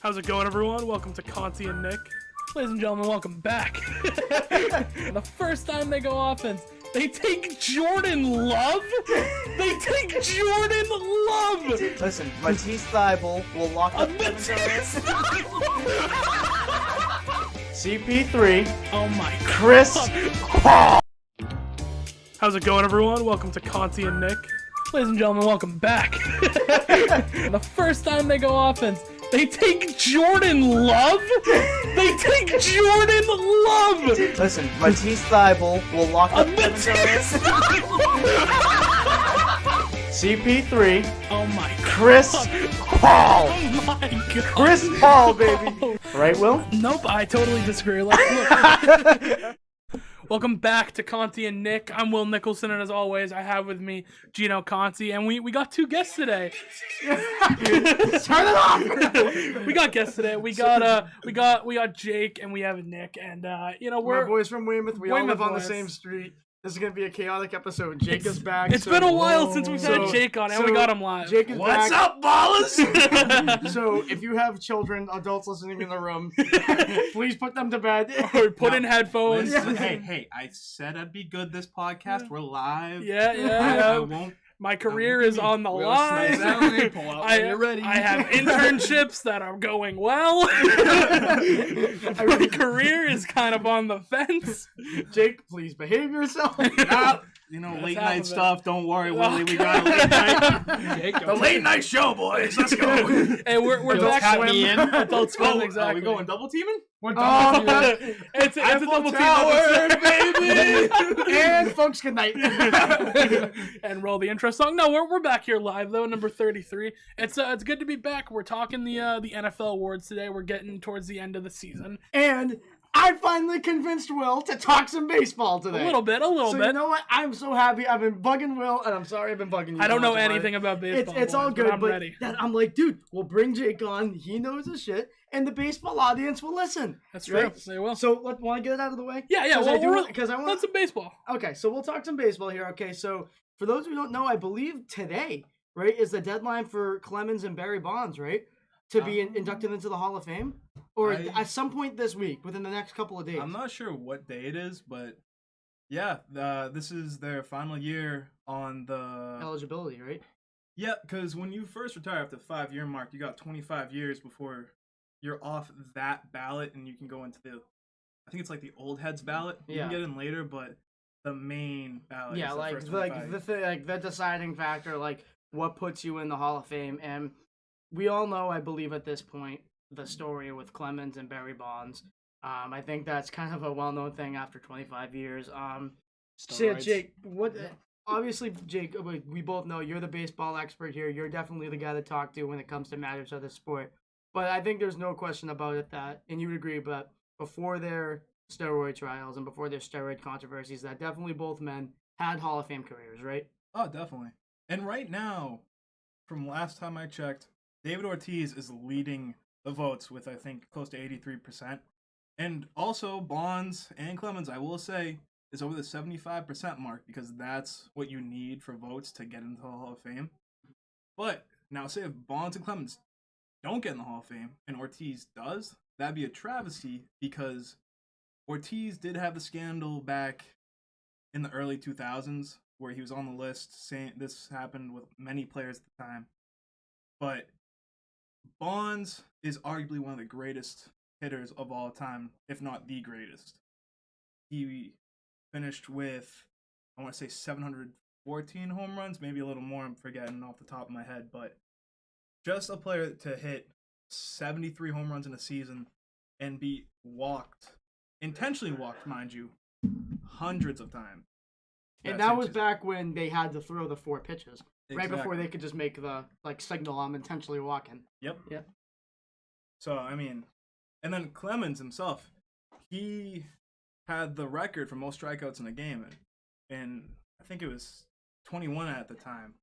How's it going, everyone? Welcome to Conti and Nick. Ladies and gentlemen, welcome back. The first time they go offense, they take Jordan Love? They take Jordan Love! Listen, Matisse Thybulle will lock up Matisse CP3. Oh my God. Chris Paul. How's it going, everyone? Welcome to Conti and Nick. Ladies and gentlemen, welcome back. The first time they go offense, they take Jordan Love? They take Jordan Love! Listen, Matisse Thybulle will lock up Matisse CP3. Oh my God. Chris Paul. Oh my God. Chris Paul, baby. Right, Will? Nope, I totally disagree. Look. Welcome back to Conti and Nick. I'm Will Nicholson, and as always, I have with me Gino Conti, and we got two guests today. Turn it off. We got guests today. We got Jake, and we have Nick, and we're My boys from Weymouth. We all Weymouth live on the boys. same street. This is gonna be a chaotic episode. Jake is back. It's been a while since we've had Jake on, and we got him live. Jake is What's back. up, ballers? So if you have children, adults listening in the room, please put them to bed. Or put in headphones. Yeah. Hey, I said I'd be good this podcast. We're live. Yeah. I won't. My career is on the line. Pull out when you're ready. I have internships that are going well. My career is kind of on the fence. Jake, please behave yourself. Late half night of it. stuff. Don't worry, Oh, Willie. We got a late night. The late night show, boys. Let's go. And we're Adult back. Tap me in. Adult Swim, Oh, exactly. Are we going double teaming? We're Oh, done. it's a double Tower, team. baby. And folks, good night. And roll the intro song. No, we're back here live though, number 33. It's good to be back. We're talking the NFL awards today. We're getting towards the end of the season. And I finally convinced Will to talk some baseball today. A little bit. So bit. you know what? I'm so happy. I've been bugging Will, and I'm sorry I've been bugging you. I don't so know much about anything it. about baseball. It's all boys, good, I'm ready. I'm like, dude, we'll bring Jake on. He knows his shit, and the baseball audience will listen. That's true. Right? They will. So, want to get it out of the way? Yeah. Because I That's want. some baseball. Okay, so we'll talk some baseball here. Okay, so for those who don't know, I believe today, right, is the deadline for Clemens and Barry Bonds, right, to be inducted into the Hall of Fame, or at some point this week, within the next couple of days. I'm not sure what day it is, but yeah, this is their final year on the Eligibility, right? Yeah, because when you first retire after the 5-year mark, you got 25 years before you're off that ballot, and you can go into I think it's like the old heads ballot. You can Yeah. get in later, but the main ballot. Yeah, is the like first 25. the deciding factor, like what puts you in the Hall of Fame, and we all know, I believe, at this point, the story with Clemens and Barry Bonds. I think that's kind of a well-known thing after 25 years. So Steroids. Jake, what? Obviously, Jake, we both know you're the baseball expert here. You're definitely the guy to talk to when it comes to matters of the sport. But I think there's no question about it that, and you would agree, but before their steroid trials and before their steroid controversies, that definitely both men had Hall of Fame careers, right? Oh, definitely. And right now, from last time I checked, David Ortiz is leading the votes with, I think, close to 83%. And also, Bonds and Clemens, I will say, is over the 75% mark because that's what you need for votes to get into the Hall of Fame. But now, say if Bonds and Clemens don't get in the Hall of Fame and Ortiz does, that'd be a travesty because Ortiz did have the scandal back in the early 2000s where he was on the list saying this happened with many players at the time. But Bonds is arguably one of the greatest hitters of all time, if not the greatest. He finished with, I want to say 714 home runs, maybe a little more, I'm forgetting off the top of my head, but just a player to hit 73 home runs in a season and be walked, intentionally walked, mind you, hundreds of times. And That's that was just- back when they had to throw the 4 pitches. Right before Exactly. they could just make the signal, I'm intentionally walking. Yep. Yep. So, I mean, and then Clemens himself, he had the record for most strikeouts in a game. And I think it was 21 at the time.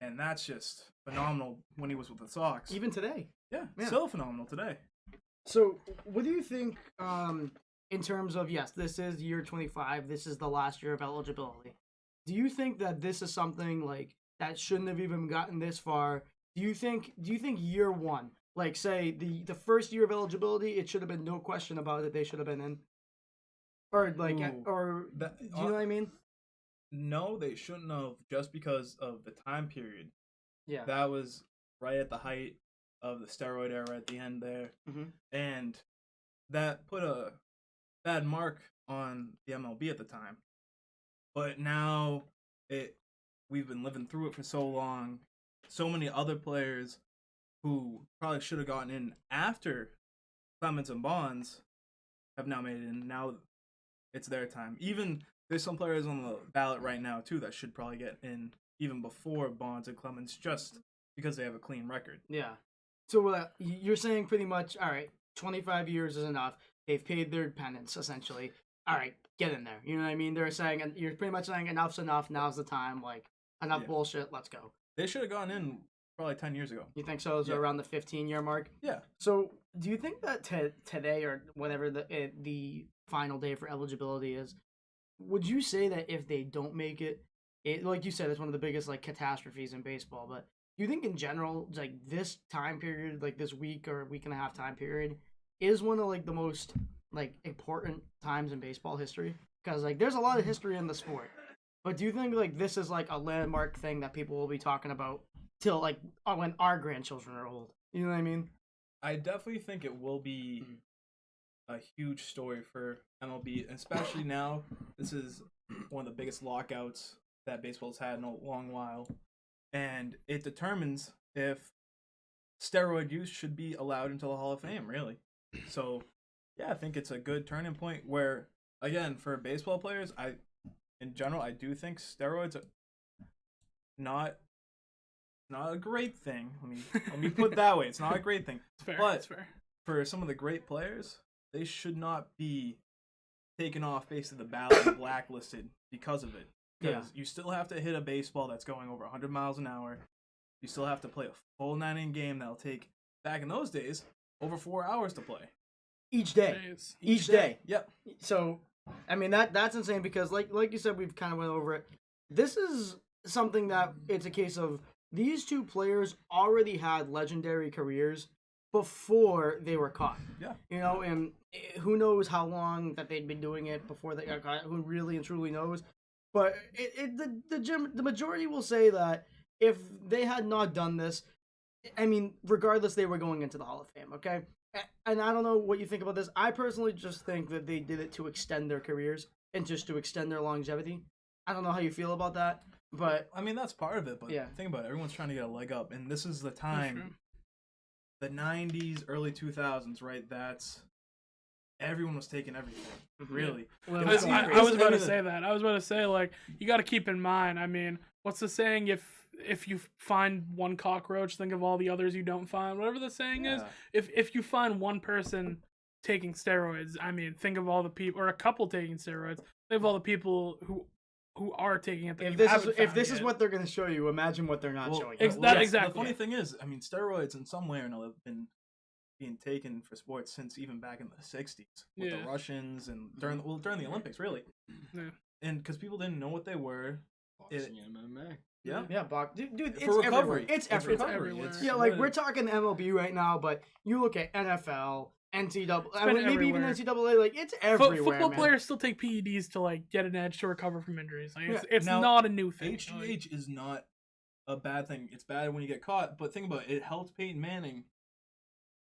And that's just phenomenal when he was with the Sox. Even today. Yeah, Yeah. still phenomenal today. So, what do you think in terms of, yes, this is year 25, this is the last year of eligibility. Do you think that this is something like that shouldn't have even gotten this far? Do you think year one, Like, say the first year of eligibility, it should have been no question about it. They should have been in. Or like, Ooh. do you know what I mean? No, they shouldn't have, just because of the time period. Yeah. That was right at the height of the steroid era at the end there. Mhm. And that put a bad mark on the MLB at the time. But now we've been living through it for so long. So many other players who probably should have gotten in after Clemens and Bonds have now made it in. Now it's their time. Even there's some players on the ballot right now too that should probably get in even before Bonds and Clemens, just because they have a clean record. Yeah. So you're saying pretty much, all right, 25 years is enough. They've paid their penance, essentially. All right, get in there. You know what I mean? They're saying, and you're pretty much saying enough's enough. Now's the time. Like, enough bullshit. Let's go. They should have gone in probably 10 years ago. You think so? So around the 15-year mark? Yeah. So do you think that today or whatever the final day for eligibility is, would you say that if they don't make it, like you said, it's one of the biggest like catastrophes in baseball, but do you think in general, like this time period, like this week or week and a half time period, is one of like the most like important times in baseball history? Because like there's a lot of history in the sport, but do you think like this is like a landmark thing that people will be talking about till like when our grandchildren are old? You know what I mean? I definitely think it will be a huge story for MLB, especially now. This is one of the biggest lockouts that baseball's had in a long while, and it determines if steroid use should be allowed into the Hall of Fame, really. So, yeah, I think it's a good turning point where, again, for baseball players, in general, I do think steroids are not a great thing. Let me put it that way. It's not a great thing. It's fair. But it's fair. for some of the great players, they should not be taken off base of the ballot and blacklisted because of it. Because you still have to hit a baseball that's going over 100 miles an hour. You still have to play a full 9-inning game that'll take, back in those days, over 4 hours to play. Each day. Days. Each day. Yep. So, I mean, that's insane because, like you said, we've kind of went over it. This is something that it's a case of these two players already had legendary careers before they were caught. Yeah. You know, and who knows how long that they'd been doing it before they got caught. Who really and truly knows? But the majority will say that if they had not done this, I mean, regardless, they were going into the Hall of Fame, okay? And I don't know what you think about this. I personally just think that they did it to extend their careers and just to extend their longevity. I don't know how you feel about that, but... I mean, that's part of it, but Yeah. think about it. Everyone's trying to get a leg up, and this is the time, the 90s, early 2000s, right? That's... Everyone was taking everything, really. Well, I was about to say that. I was about to say, like, you got to keep in mind, I mean, what's the saying? If you find one cockroach, think of all the others you don't find. Whatever the saying is. If you find one person taking steroids, I mean, think of all the people, or a couple taking steroids, think of all the people who are taking it. If this is what they're going to show you, imagine what they're not showing you. Exactly. The funny thing is, I mean, steroids in some way or another have been being taken for sports since even back in the 60s with the Russians and during the Olympics, really. Yeah. And because people didn't know what they were. Boxing, MMA. Yeah. Yeah, dude, it's for recovery. everywhere. It's recovery. everywhere. Yeah, like we're talking MLB right now, but you look at NFL, NCAA, maybe even everywhere. NCAA, like it's everywhere. Football man. players still take PEDs to like get an edge to recover from injuries. Like Yeah. it's Now, not a new thing. HGH is not a bad thing. It's bad when you get caught, but think about it. It helped Peyton Manning.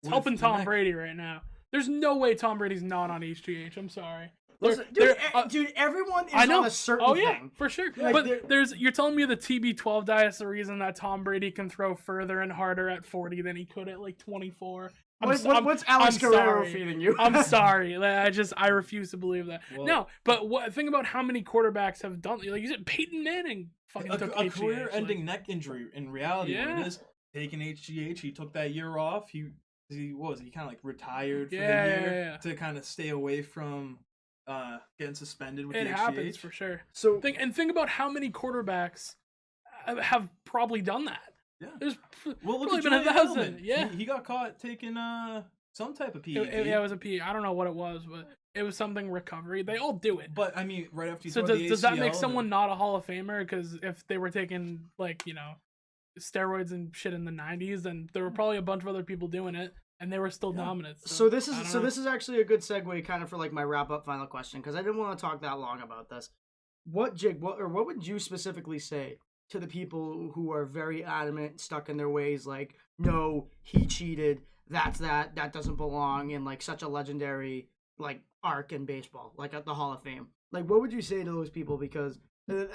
It's helping Tom Brady right now. There's no way Tom Brady's not on HGH. I'm sorry. Listen, dude, everyone is on a certain thing. For sure. Like, but you're telling me the TB12 diet is the reason that Tom Brady can throw further and harder at 40 than he could at like 24. What's Alex Guerrero sorry. feeding you? I'm sorry. I refuse to believe that. Well, no, but think about how many quarterbacks have done. Like you said, Peyton Manning fucking took a HGH. career-ending neck injury. In reality, what Yeah. it is, taking HGH, he took that year off. He kind of like retired for the Yeah, year to kind of stay away from getting suspended with It the happens HGH. for sure. So Think about how many quarterbacks have probably done that. Yeah. There's Well, look probably at been Julian 1,000. Edelman. Yeah. He got caught taking some type of PED. It was a PE. I don't know what it was, but it was something recovery. They all do it. But I mean, right after you So tore the does that make ACL, someone not a Hall of Famer? Because if they were taking steroids and shit in the 90s, and there were probably a bunch of other people doing it, and they were still dominant. So this I is don't know. this is actually a good segue, kind of for like my wrap up final question, because I didn't want to talk that long about this. What would you specifically say to the people who are very adamant, stuck in their ways, like, no, he cheated, that doesn't belong in like such a legendary like arc in baseball, like at the Hall of Fame? Like, what would you say to those people? Because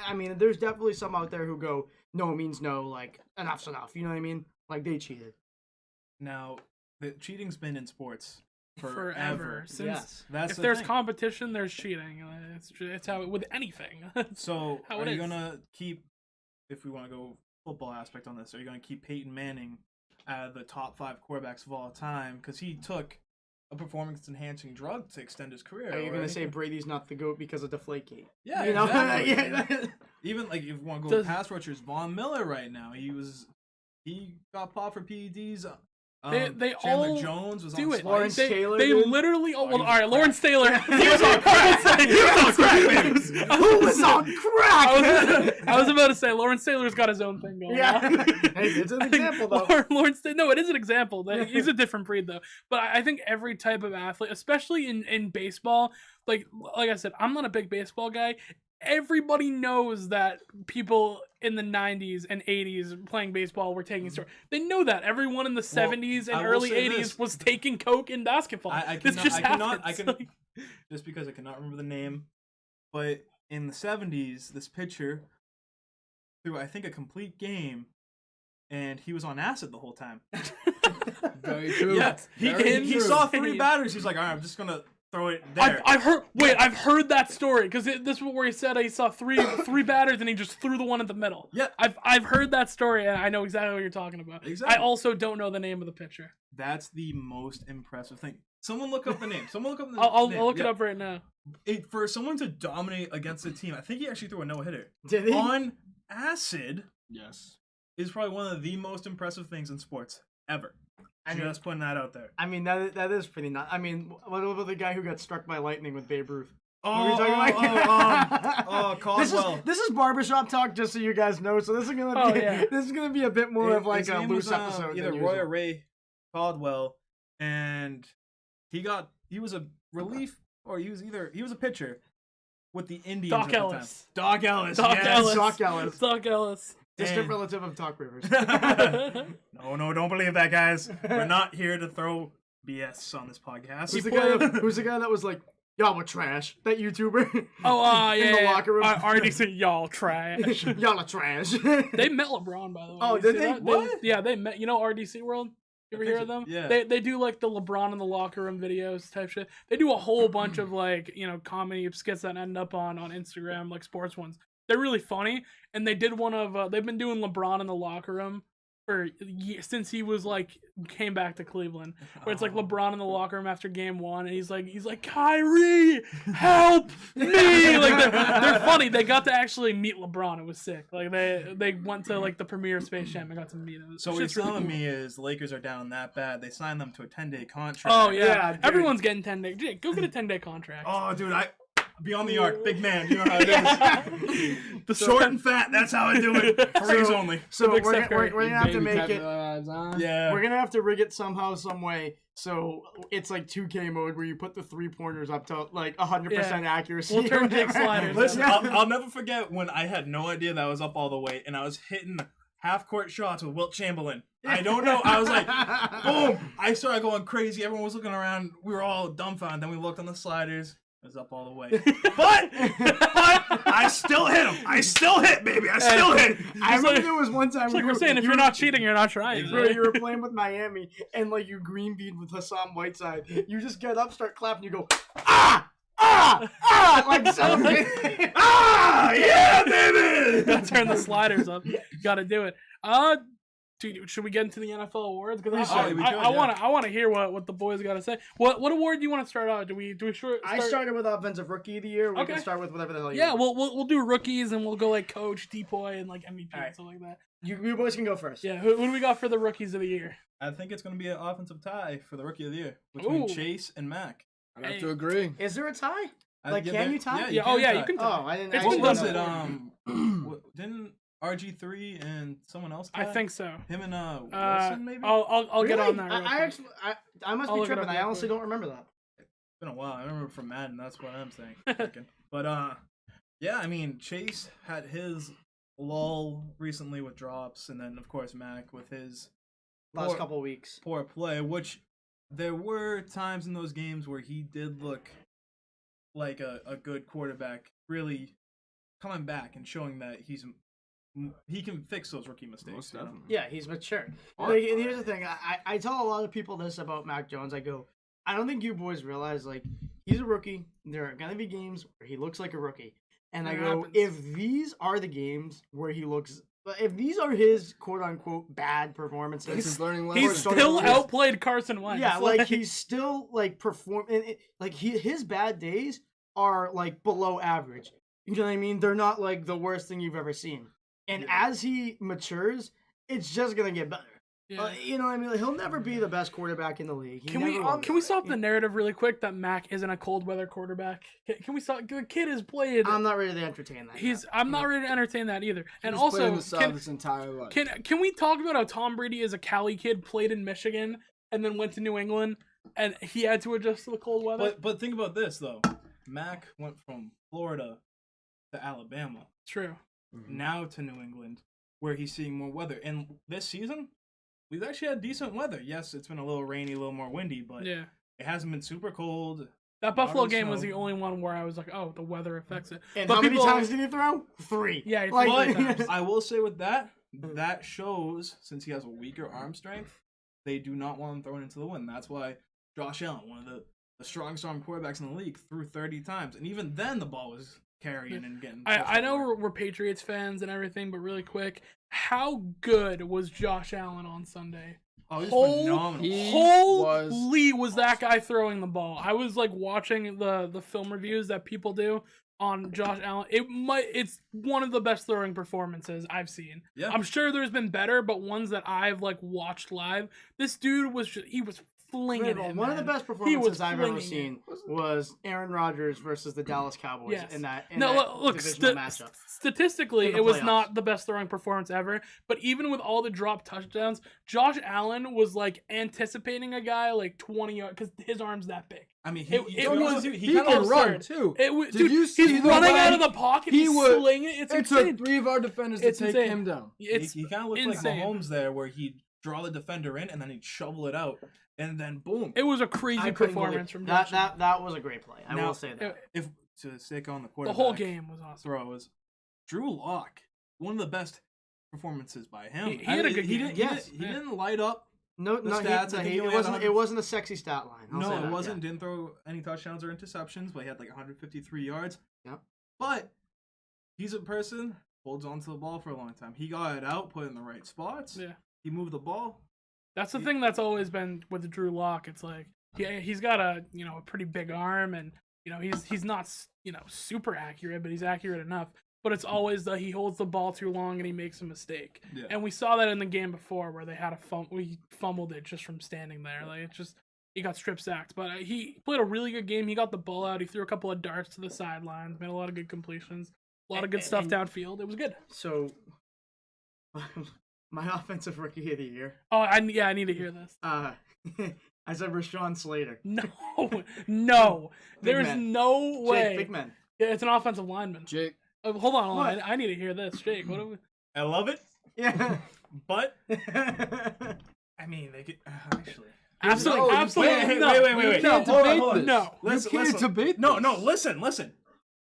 I mean, there's definitely some out there who go, no means no, like enough's enough. You know what I mean? Like they cheated. Now, the cheating's been in sports Forever. Since Yes. That's if the there's thing. competition, there's cheating. It's how with anything. So, how are it you is. gonna keep? If we want to go football aspect on this, are you gonna keep Peyton Manning the top 5 quarterbacks of all time because he took a performance-enhancing drug to extend his career? Are you gonna right? say Brady's not the GOAT because of Deflategate? Yeah, You know? exactly. Yeah. Even like if you want to go Does- pass rushers, Von Miller right now, he got popped for PEDs. They Chandler all Jones was do on it. Lawrence Spice. Taylor, They dude. literally. Oh, well, he all was right, Lawrence Taylor. He was on crack, baby. He was on crack, baby. Who was on crack? I was about to say Lawrence Taylor's got his own thing going Yeah. on. Hey, it's an I think example, though. Lawrence, no, it is an example. He's a different breed, though. But I think every type of athlete, especially in baseball, like I said, I'm not a big baseball guy. Everybody knows that people in the 90s and 80s playing baseball were taking steroids. They know that. Everyone in the 70s and I will early say 80s this. was taking coke in basketball. This just happens. Just because I cannot remember the name, but in the 70s, this pitcher threw, I think, a complete game, and he was on acid the whole time. Very true. Yeah, Very he true. saw 3 batters. He's like, all right, I'm just gonna throw it there. I've heard that story because this is where he said he saw three batters and he just threw the one in the middle. Yeah. I've heard that story and I know exactly what you're talking about. Exactly. I also don't know the name of the pitcher. That's the most impressive thing. Someone look up the name. Someone look up the I'll name. look it Yeah. up right now. For someone to dominate against a team, I think he actually threw a no-hitter. Did he? On acid Yes. is probably one of the most impressive things in sports ever. I mean- Just putting that out there. I mean, that is pretty nuts. I mean, what about the guy who got struck by lightning with Babe Ruth? Oh, What are we talking about? Caldwell. This is barbershop talk, just so you guys know. So this is gonna Oh, be yeah. this is gonna be a bit more of like His a name loose was, episode. either than Roy usual. or Ray Caldwell, and he was a relief, or he was a pitcher with the Indians. Doc at the time. Ellis. Doc Ellis. Doc yes. Ellis. Doc Ellis. Doc Ellis. Distant And- relative of Doc Rivers. No, don't believe that, guys. We're not here to throw BS on this podcast. Who's the guy that was like, y'all were trash? That YouTuber? Oh, In the locker room. I already said y'all trash. Y'all are trash. They met LeBron, by the way. Oh, You did see they? that? What? Yeah, they met. You know RDC World? You ever hear of them? Yeah. They do like the LeBron in the locker room videos type shit. They do a whole bunch of like, comedy skits that end up on Instagram, like sports ones. They're really funny. And they did one of, they've been doing LeBron in the locker room since he was like, came back to Cleveland. Where it's like LeBron in the locker room after game 1. And he's like, Kyrie, help me. Like they're funny. They got to actually meet LeBron. It was sick. Like they went to like the premiere of Space Jam and got to meet him. So what you're Shit's really telling cool. me is the Lakers are down that bad. They signed them to a 10-day contract. Oh yeah, Yeah, dude. everyone's getting 10-day. Jake, go get a 10-day contract. Oh, dude, beyond the arc, big man. You know how it is. The Short and fat. That's how I do it. Furries only. So big we're Steph Curry. gonna have to Baby make it. capitalize on. Yeah. We're gonna have to rig it somehow, some way. So it's like 2K mode where you put the 3-pointers up to like 100% accuracy. We'll turn or Jake whatever. sliders. Listen, Yeah. I'll never forget when I had no idea that I was up all the way, and I was hitting half-court shots with Wilt Chamberlain. I don't know. I was like, boom! I started going crazy. Everyone was looking around. We were all dumbfounded. Then we looked on the sliders. It was up all the way. But I still hit him. I still hit, baby. I still hit. I remember there was one time It's like we're saying, if you're not cheating, you're not trying. Bro, you were playing with Miami and like you green bead with Hassan Whiteside. You just get up, start clapping, you go, like celebrate. Yeah, baby! Gotta turn the sliders up. Gotta do it. Dude, should we get into the NFL awards? Because We should, I yeah. want to hear what the boys got to say. What award do you want to start out? Do we start? I started with Offensive Rookie of the Year. We Okay. can start with whatever the hell you Yeah, want. we'll do rookies and we'll go like coach, depoy, and like MVP Alright. and stuff like that. You boys can go first. Yeah, who do we got for the rookies of the year? I think it's going to be an offensive tie for the Rookie of the Year between Ooh. Chase and Mack. I have to agree. Is there a tie? I Like, think can they're- you tie? Yeah, you can. Oh, I didn't. It's I What been didn't was done know. it? Didn't RG3 and someone else. I think so. Him and Wilson maybe. I'll get on that. Real I quick. actually, I must I'll be look it tripping. up I real honestly quick. don't remember that. It's been a while. I remember from Madden. That's what I'm saying. Thinking. But yeah. I mean, Chase had his lull recently with drops, and then of course Mack with his Last couple of weeks. poor play. Which there were times in those games where he did look like a good quarterback, really coming back and showing that he can fix those rookie mistakes. Most You know? definitely. Yeah, he's mature. Like, and here's the thing. I tell a lot of people this about Mack Jones. I go, I don't think you boys realize, like, he's a rookie. There are going to be games where he looks like a rookie. And I That go, happens. if these are the games where he looks, if these are his quote-unquote bad performances. That's his learning lesson. He's still outplayed Carson Wentz. Yeah, like he's still like his bad days are like below average. You know what I mean? They're not like the worst thing you've ever seen. And as he matures, it's just gonna get better. Yeah. You know what I mean? Like, he'll never be the best quarterback in the league. He Can never will. we stop the narrative really quick that Mack isn't a cold weather quarterback? Can we stop? The kid has played. I'm not ready to entertain that. I'm not ready to entertain that either. And He's played in also, the South his entire life. can we talk about how Tom Brady is a Cali kid, played in Michigan, and then went to New England, and he had to adjust to the cold weather? But think about this though. Mack went from Florida to Alabama, True. now to New England, where he's seeing more weather. And this season, we've actually had decent weather. Yes, it's been a little rainy, a little more windy, but Yeah. it hasn't been super cold. That Buffalo Modern game was snow. the only one where I was like, oh, the weather affects it. And but how many people- times did he throw? 3. Yeah, he threw like, 3 times. I will say with that shows, since he has a weaker arm strength, they do not want him throwing into the wind. That's why Josh Allen, one of the strongest arm quarterbacks in the league, threw 30 times. And even then, the ball was carrying and getting... I know we're Patriots fans and everything, but really quick, how good was Josh Allen on Sunday? Oh, he was phenomenal. He Holy was that guy throwing the ball. I was like watching the film reviews that people do on Josh Allen. It's one of the best throwing performances I've seen. Yeah. I'm sure there's been better, but ones that I've like watched live, this dude was flinging it. One of the man. best He was performances I've ever flinging it. seen was Aaron Rodgers versus the Dallas Cowboys Yes. in that Look, divisional matchup. statistically, In the it was playoffs. not the best throwing performance ever. But even with all the drop touchdowns, Josh Allen was like anticipating a guy like 20 yards because his arm's that big. I mean, It to be honest was- with you, He kind can of run absurd. too. It was, Did dude, you see he's the running way out of the pocket. he He's would- slinging it. It's It insane. took 3 of our defenders It's to take insane. him down. It's he kind of looked insane. like Mahomes there, where he'd draw the defender in and then he'd shovel it out, and then boom. It was a crazy I couldn't performance believe- from Josh. that was a great play. I Now- will say that. If to stick on the The quarterback, whole game was awesome. throws, Drew Lock, one of the best performances by him. He had a good He game. didn't, Yes. he didn't light up. No, The no, stats, I think he only had it wasn't a sexy stat line. I'll say No, it that, wasn't. yeah. Didn't throw any touchdowns or interceptions, but he had like 153 yards. Yep. But he's a person holds on to the ball for a long time. He got it out, put it in the right spots. Yeah. He moved the ball. That's the thing that's always been with Drew Lock. It's like he's got a pretty big arm, and he's not super accurate, but he's accurate enough. But it's always he holds the ball too long and he makes a mistake. Yeah. And we saw that in the game before where they had he fumbled it just from standing there. Like he got strip sacked. But he played a really good game. He got the ball out. He threw a couple of darts to the sidelines, made a lot of good completions, a lot of good stuff downfield. It was good. So, my offensive rookie of the year. Oh, I need to hear this. I said Rashaan Slater. No, Big there's man. no way. Jake, big man. Yeah, it's an offensive lineman. Jake. Hold on. What? I need to hear this, Jake. What? Are we... I love it, Yeah. but I mean they could actually. Absolutely, No, absolutely. Wait, no. wait. No, can't hold on, debate hold on. this. No. Listen, You can't debate No, this. listen.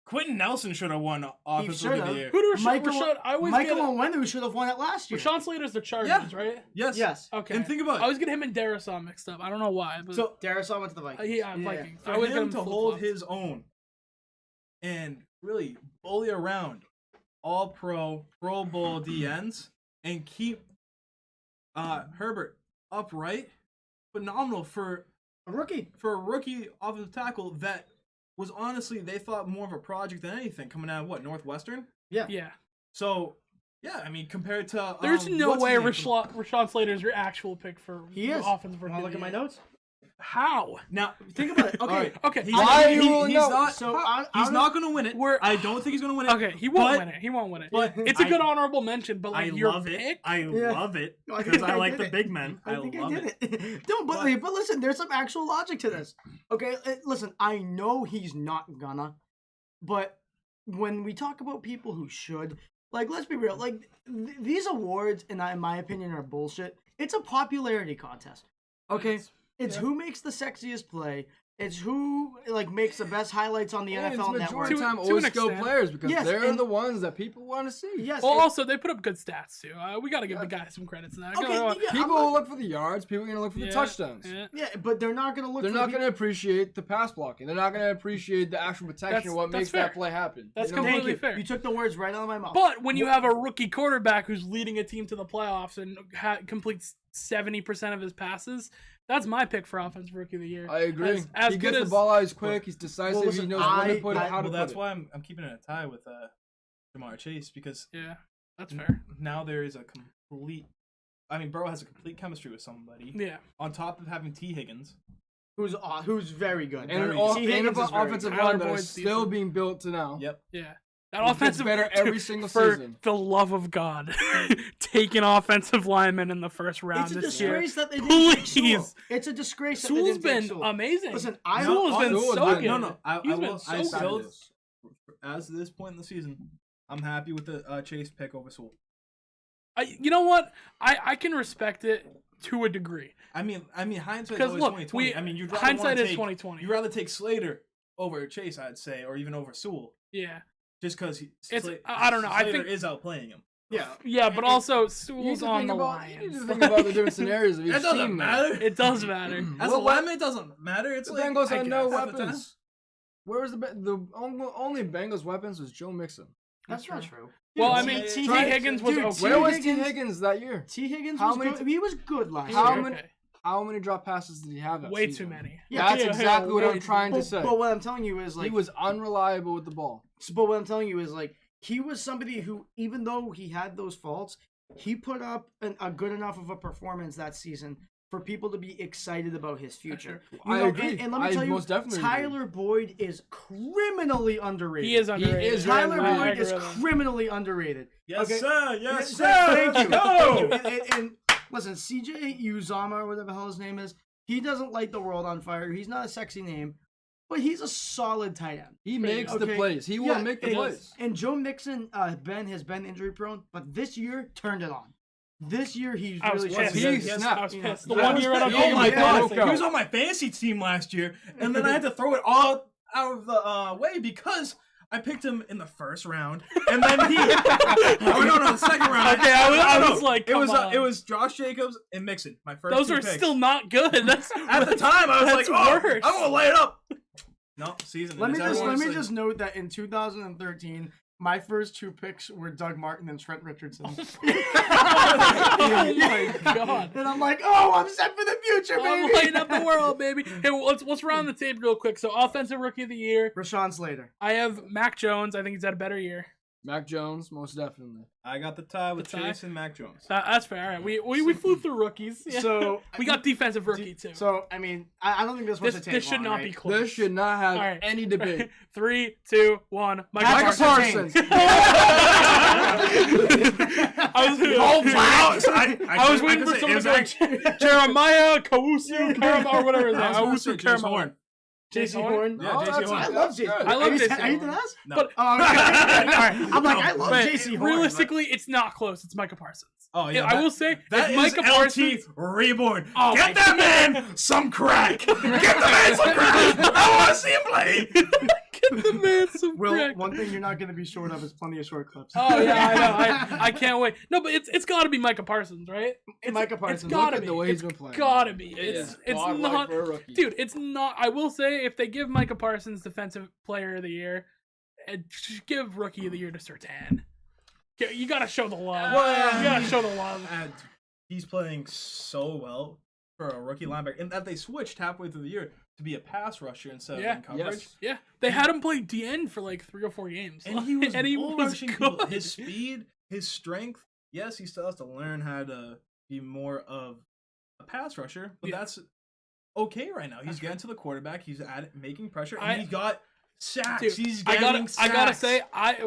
Quentin Nelson should have won Offensive Rookie of the Year. Who do Michael Rashad? I always Michael get Onwenu should have won it last year. Rashawn Slater's the Chargers, Yeah. right? Yes. Yes. Okay. And think about it. I always get him and Darisaw mixed up. I don't know why. But So Darisaw went to the Vikings. yeah, Vikings. I For always get him him to hold flip-flopped. his own and really bully around all Pro Bowl DNs and keep Herbert upright, phenomenal for A rookie. a rookie offensive tackle that was honestly they thought more of a project than anything coming out of what, Northwestern? Yeah. Yeah. So yeah, I mean compared to There's no what's way his name from- Rashawn Slater is your actual pick for He is. offensive rookie. Want to look of at the my year. notes? How? Now, Think about it. Okay, Alright. Okay. Why are you ruling he's out? not. so He's not going to win it. We're- I don't think he's going to win it. Okay, he won't but- win it. He won't win it. but It's a I- good honorable mention, but I like your love pick. it. I Yeah. love it No, I because think I I like did the it. big men. I think love it. No, but listen, there's some actual logic to this. Okay, listen, I know he's not gonna, but when we talk about people who should, like, let's be real, like, these awards, in my opinion, are bullshit. It's a popularity contest. Okay, it's who makes the sexiest play. It's who makes the best highlights on the And NFL it's Network. majority time To always an skilled extent. players because Yes, they're and- the ones that people want to see. Yes. Well, and- also they put up good stats too. We got to give the guy some credits now. Okay, yeah, People will look for the yards. People are going to look for Yeah, the touchdowns. yeah. yeah, but they're not gonna look. They're for not the going to appreciate the pass blocking. They're not going to appreciate the actual protection of what That's makes fair. that play happen. That's You know? Thank completely you. fair. You took the words right out of my mouth. But when you have a rookie quarterback who's leading a team to the playoffs and completes 70% of his passes, that's my pick for offensive rookie of the year. I agree. As he good gets as the ball out. He's quick. He's decisive. Well, listen, he knows when to put it, I- how to Well, put that's it. why I'm keeping it a tie with Jamar Chase because Yeah, that's fair. now there is a complete. I mean, Burrow has a complete chemistry with somebody. Yeah. On top of having T. Higgins. who's very good. And an Very off- T. and Higgins an is very offensive good. Tyler line that is Boyd's still decent. being built to now. Yep. Yeah. That It gets offensive better every single for season. the love of God, taking offensive linemen in the first round It's a this year. disgrace that they didn't take Sewell. Please. It's a disgrace that they Sewell's didn't take been Sewell. amazing. Listen, I Sewell's been Sewell's so been- good. No, I He's been will. so I good. still, as of this point in the season, I'm happy with the Chase pick over Sewell. You know what? I can respect it to a degree. I mean, hindsight is Because always look, 2020. I mean, you'd rather hindsight wanna is take, 2020. You'd rather take Slater over Chase, I'd say, or even over Sewell, Yeah. just because I don't know. I Slater think is outplaying him. Yeah. Yeah, but also You need Sewell's to on think the about, you need Lions. to think about the different scenarios of each It doesn't team. man. matter. It does matter. As a lineman, it doesn't matter. It's The like Bengals I had no guess half the time. weapons. Where was the only Bengals weapons was Joe Mixon. That's not true. Well, I Dude, mean, T. Try- Higgins was dude, okay. Where was T. Higgins- Higgins that year? T. Higgins How was many good. He was good last How year. many- Okay. How many drop passes did he have that Way season? too many. Yeah, That's yeah, exactly what way I'm too trying to But, say. but what I'm telling you is He was unreliable with the ball. But what I'm telling you is he was somebody who, even though he had those faults, he put up a good enough of a performance that season for people to be excited about his future. You I know, agree. And let me I tell you, most definitely agree. Tyler Boyd is criminally underrated. He is underrated. is Tyler very Boyd is underrated. criminally underrated. Yes, Okay? sir. Yes, sir. Thank you. Go. Thank you. And listen, CJ Uzama, or whatever the hell his name is, he doesn't light the world on fire. He's not a sexy name, but he's a solid tight end. He makes the Okay. plays. He will Yeah, make the and- plays. And Joe Mixon has been injury prone, but this year turned it on. This year he's I was really pissed. showing He it. snapped. I was Yeah. pissed. The I one was year out of pissed. Oh my Yeah. god, Yeah. he was on my fantasy team last year, and then I had to throw it all out of the way because I picked him in the first round, and then he. Oh no, the second round. Okay, I was like, it come was on. it was Josh Jacobs and Mixon. My first. Those two are picks. still not good. That's At the time, I was like, that's "Oh, worse. I'm gonna lay it up." No, season. Let me It's just everyone's like- note that in 2013, my first two picks were Doug Martin and Trent Richardson. oh my god. And I'm like, oh, I'm set for the future, I'm baby. lighting up the world, baby. Hey, well, let's round the tape real quick. So, offensive rookie of the year, Rashaan Slater. I have Mack Jones. I think he's had a better year. Mack Jones, most definitely. I got the tie with The tie? Chase and Mack Jones. That's fair. All right, we flew through rookies. Yeah. So we got defensive rookie too. So I mean, I don't think this was this a tape this should long, not right? be close. This should not have All right. any debate. 3, 2, 1. Micah Parsons. Parsons. I was I was waiting for someone to go Jeremiah Kawusu Karama or whatever his name. Kawusu James Karama. Horn. JC Horn. Yeah, Oh, JC that's- Horn. I love that's JC. good. I love JC Are you Horn. the last? No. But Oh, okay. All right. I'm like, I love but JC Horn. realistically, it's not close. It's Micah Parsons. Oh yeah, I will say that if is Micah Parsons. LT reborn. Oh, Get my that man some crack. Get the man some crack. I want to see him play. Get the man some Will, crack. one thing you're not going to be short of is plenty of short clips. Oh yeah, I know. I can't wait. No, but it's got to be Micah Parsons, right? It's Micah Parsons. It's gotta Look at be. the way he's It's been playing. gotta be. It It's is godlike not, for a rookie. dude. It's not. I will say if they give Micah Parsons Defensive Player of the Year, just give Rookie of the Year to Surtain. You gotta show the love. You gotta show the love. And he's playing so well for a rookie linebacker, and that they switched halfway through the year to be a pass rusher instead of Yeah. in coverage. Yes. Yeah, they had him play DN for like 3 or 4 games, And he was bull rushing people. good. His speed, his strength. Yes, he still has to learn how to be more of a pass rusher, but Yeah. that's okay right now. He's getting to the quarterback. He's making pressure, and I- he's got sacks. Dude, He's I getting sacks. gotta say,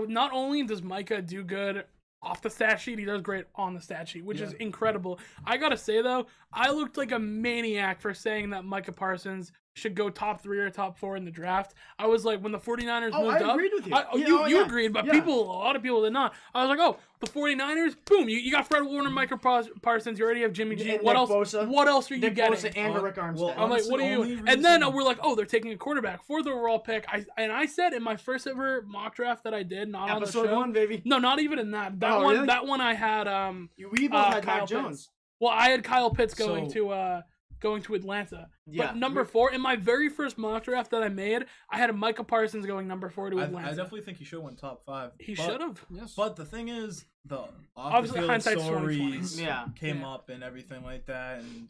not only does Micah do good off the stat sheet, he does great on the stat sheet, which is incredible. I gotta say though, I looked like a maniac for saying that Micah Parsons should go top 3 or top 4 in the draft. I was like, when the 49ers moved up, agreed with you. You agreed, but a lot of people did not. I was like, oh, the 49ers, boom, you got Fred Warner, Micah Parsons, you already have Jimmy G. And what Nick else? Bosa. What else are you Nick getting? Bosa and Rick Armstead. Well, I'm like, what are Honestly, you? only And then reason- we're like, oh, they're taking a quarterback, 4th overall pick. I said in my first ever mock draft that I did, not on the Episode show. 1, baby. No, not even in that. That Oh, one. really? That one I had. We both had Kyle Mack Jones. Pitts. Well, I had Kyle Pitts going So- to Atlanta. Yeah. But number 4 in my very first mock draft that I made, I had Micah Parsons going number 4 to I Atlanta. definitely think he should have went top 5. He should have. Yes. But the thing is, the Obviously, off-the-field hindsight's stories 20/20. came Yeah. up and everything like that, and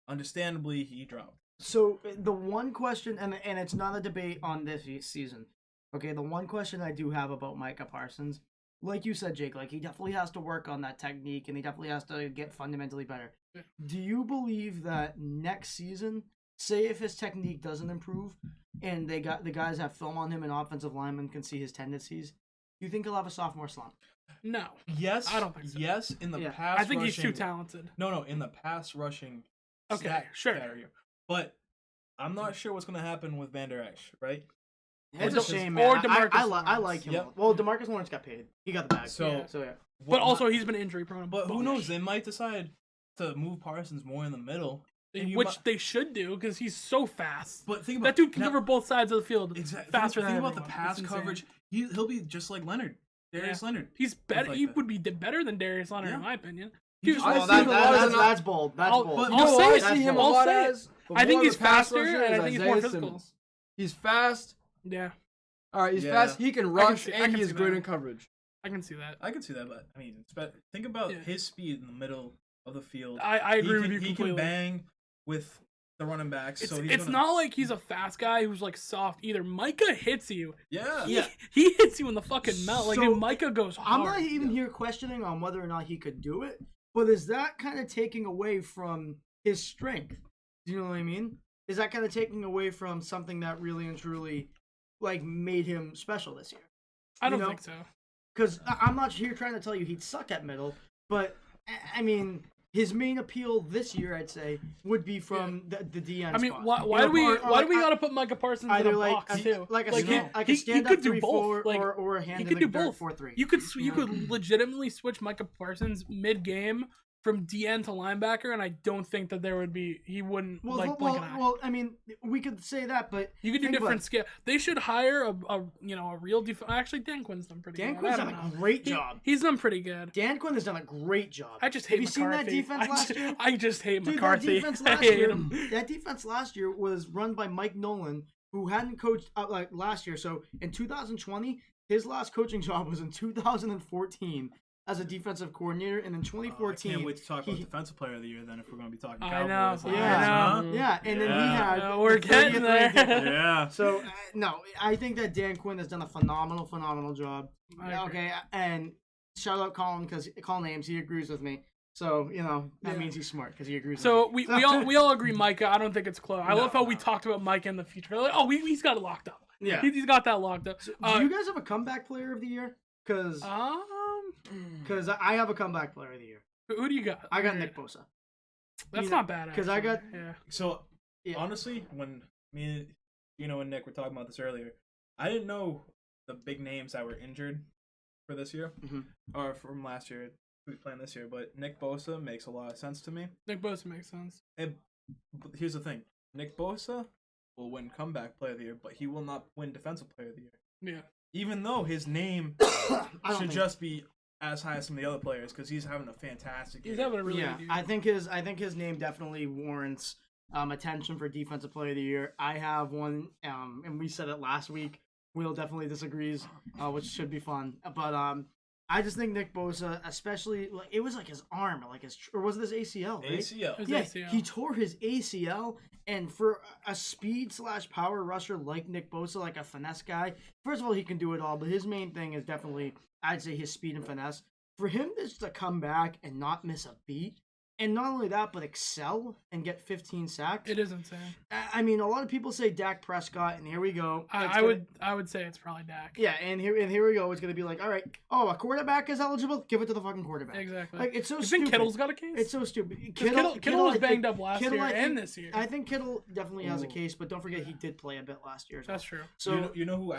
understandably, he dropped. So the one question, and it's not a debate on this season. Okay, the one question I do have about Micah Parsons, like you said, Jake, like he definitely has to work on that technique, and he definitely has to get fundamentally better. Yeah. Do you believe that next season, say if his technique doesn't improve, and the guys have film on him and offensive linemen can see his tendencies, do you think he'll have a sophomore slump? No. Yes, I don't think so. Yes, in the Yeah. pass I think he's too rushing- talented. No, in the pass rushing. Okay, stat sure. category. But I'm not sure what's going to happen with Van Der Esch, right? It's Or a shame, or man. DeMarcus I Lawrence. like him. Yep. Well, DeMarcus Lawrence got paid. He got the bag. So- yeah. So yeah. But also, he's been injury prone. a But who bunch. knows? They might decide to move Parsons more in the middle. and you Which mi- they should do because he's so fast. But think about That dude can now- cover both sides of the field Exactly. faster think than about the everyone. pass It's insane. coverage. He'll be just like Leonard, Darius Leonard. He's better. like He that. would be better than Darius Leonard, Yeah. in my opinion. He Dude, just I Oh, wants see to- him a lot as that's bold. That's I'll- bold. But I'll no, say I it. see him a I'll lot say it. as. I think more he's of a pass faster, rusher and I is think he's more Isaiah physical. Simmons. He's fast. Yeah, All right, he's Yeah. fast. He can rush, see- I and can he is see great that. in coverage. I can see that. I could see that, but I mean, think about Yeah. his speed in the middle of the field. I agree he with can, you He completely. can bang with the running backs. It's, so he's it's gonna, not like he's a fast guy who's like soft either. Micah hits you. Yeah. He hits you in the fucking mouth. Like, So, dude, Micah goes hard. I'm not even here questioning on whether or not he could do it, but is that kind of taking away from his strength? Do you know what I mean? Is that kind of taking away from something that really and truly, like, made him special this year? I don't you know? think so. Because I'm not here trying to tell you he'd suck at middle, but I mean, his main appeal this year, I'd say, would be from the DN. I mean, spot. why You do we know, or why do we like, gotta put Micah Parsons in either a like box too? like a Like, stand, like a he stand could up do 3-4 both. Like, or a hand he in could the do dirt both. 4-3. You could legitimately switch Micah Parsons mid game from DN to linebacker, and I don't think that he wouldn't blink an eye. Well, I mean, we could say that, but You could do think about different it. scale. They should hire a real defense. Actually, Dan Quinn's done pretty Dan good. Quinn's I done don't a know. great job. He's done pretty good. Dan Quinn has done a great job. I just hate Have you seen that McCarthy. defense last year? I just hate Dude, McCarthy. that defense I last hate year. him. That defense last year was run by Mike Nolan, who hadn't coached like last year. So in 2020, his last coaching job was in 2014 as a defensive coordinator, and in I 2014, can't wait to talk about he- defensive player of the year then if we're going to be talking I Cowboys. know. Yeah. I know. yeah, and then he Yeah. had We're the 30th getting ranked there. defense. Yeah. So no, I think that Dan Quinn has done a phenomenal job. I agree. Okay, and shout out Colin because call names. He agrees with me. So that means he's smart because he agrees. So with we me. all agree, Micah. I don't think it's close. I No, love how we no. talked about Micah in the future. Like, he's got it locked up. Yeah. He's got that locked up. Do you guys have a comeback player of the year? Because I have a comeback player of the year. who do you got? I got Nick Bosa. That's you know, not bad. 'cause I actually. got- yeah. So, Yeah. honestly, when me, and Nick were talking about this earlier, I didn't know the big names that were injured for this year, Mhm. or from last year, who's playing this year, but Nick Bosa makes a lot of sense to me. Nick Bosa makes sense. But here's the thing. Nick Bosa will win comeback player of the year, but he will not win defensive player of the year. Yeah. Even though his name I don't should think- just be as high as some of the other players because he's having a fantastic year. He's having a really Yeah, good year. I think his name definitely warrants attention for defensive player of the year. I have one, and we said it last week. Will definitely disagrees, which should be fun. But I just think Nick Bosa, especially like it was like his arm, like or was it his ACL? Right? ACL. His Yeah, ACL. he tore his ACL, and for a speed / power rusher like Nick Bosa, like a finesse guy, first of all, he can do it all, but his main thing is definitely, I'd say, his speed and finesse. For him just to come back and not miss a beat and not only that, but excel and get 15 sacks. It is insane. I mean, a lot of people say Dak Prescott, and here we go. I would say it's probably Dak. Yeah, and here we go. It's gonna be like, all right, a quarterback is eligible. Give it to the fucking quarterback. Exactly. Like, it's so You stupid. think Kittle's got a case? It's so stupid. Kittle was I banged think- up last Kittle, year I think- and this year. I think Kittle definitely has a case, but don't forget he did play a bit last year. That's true. So you know who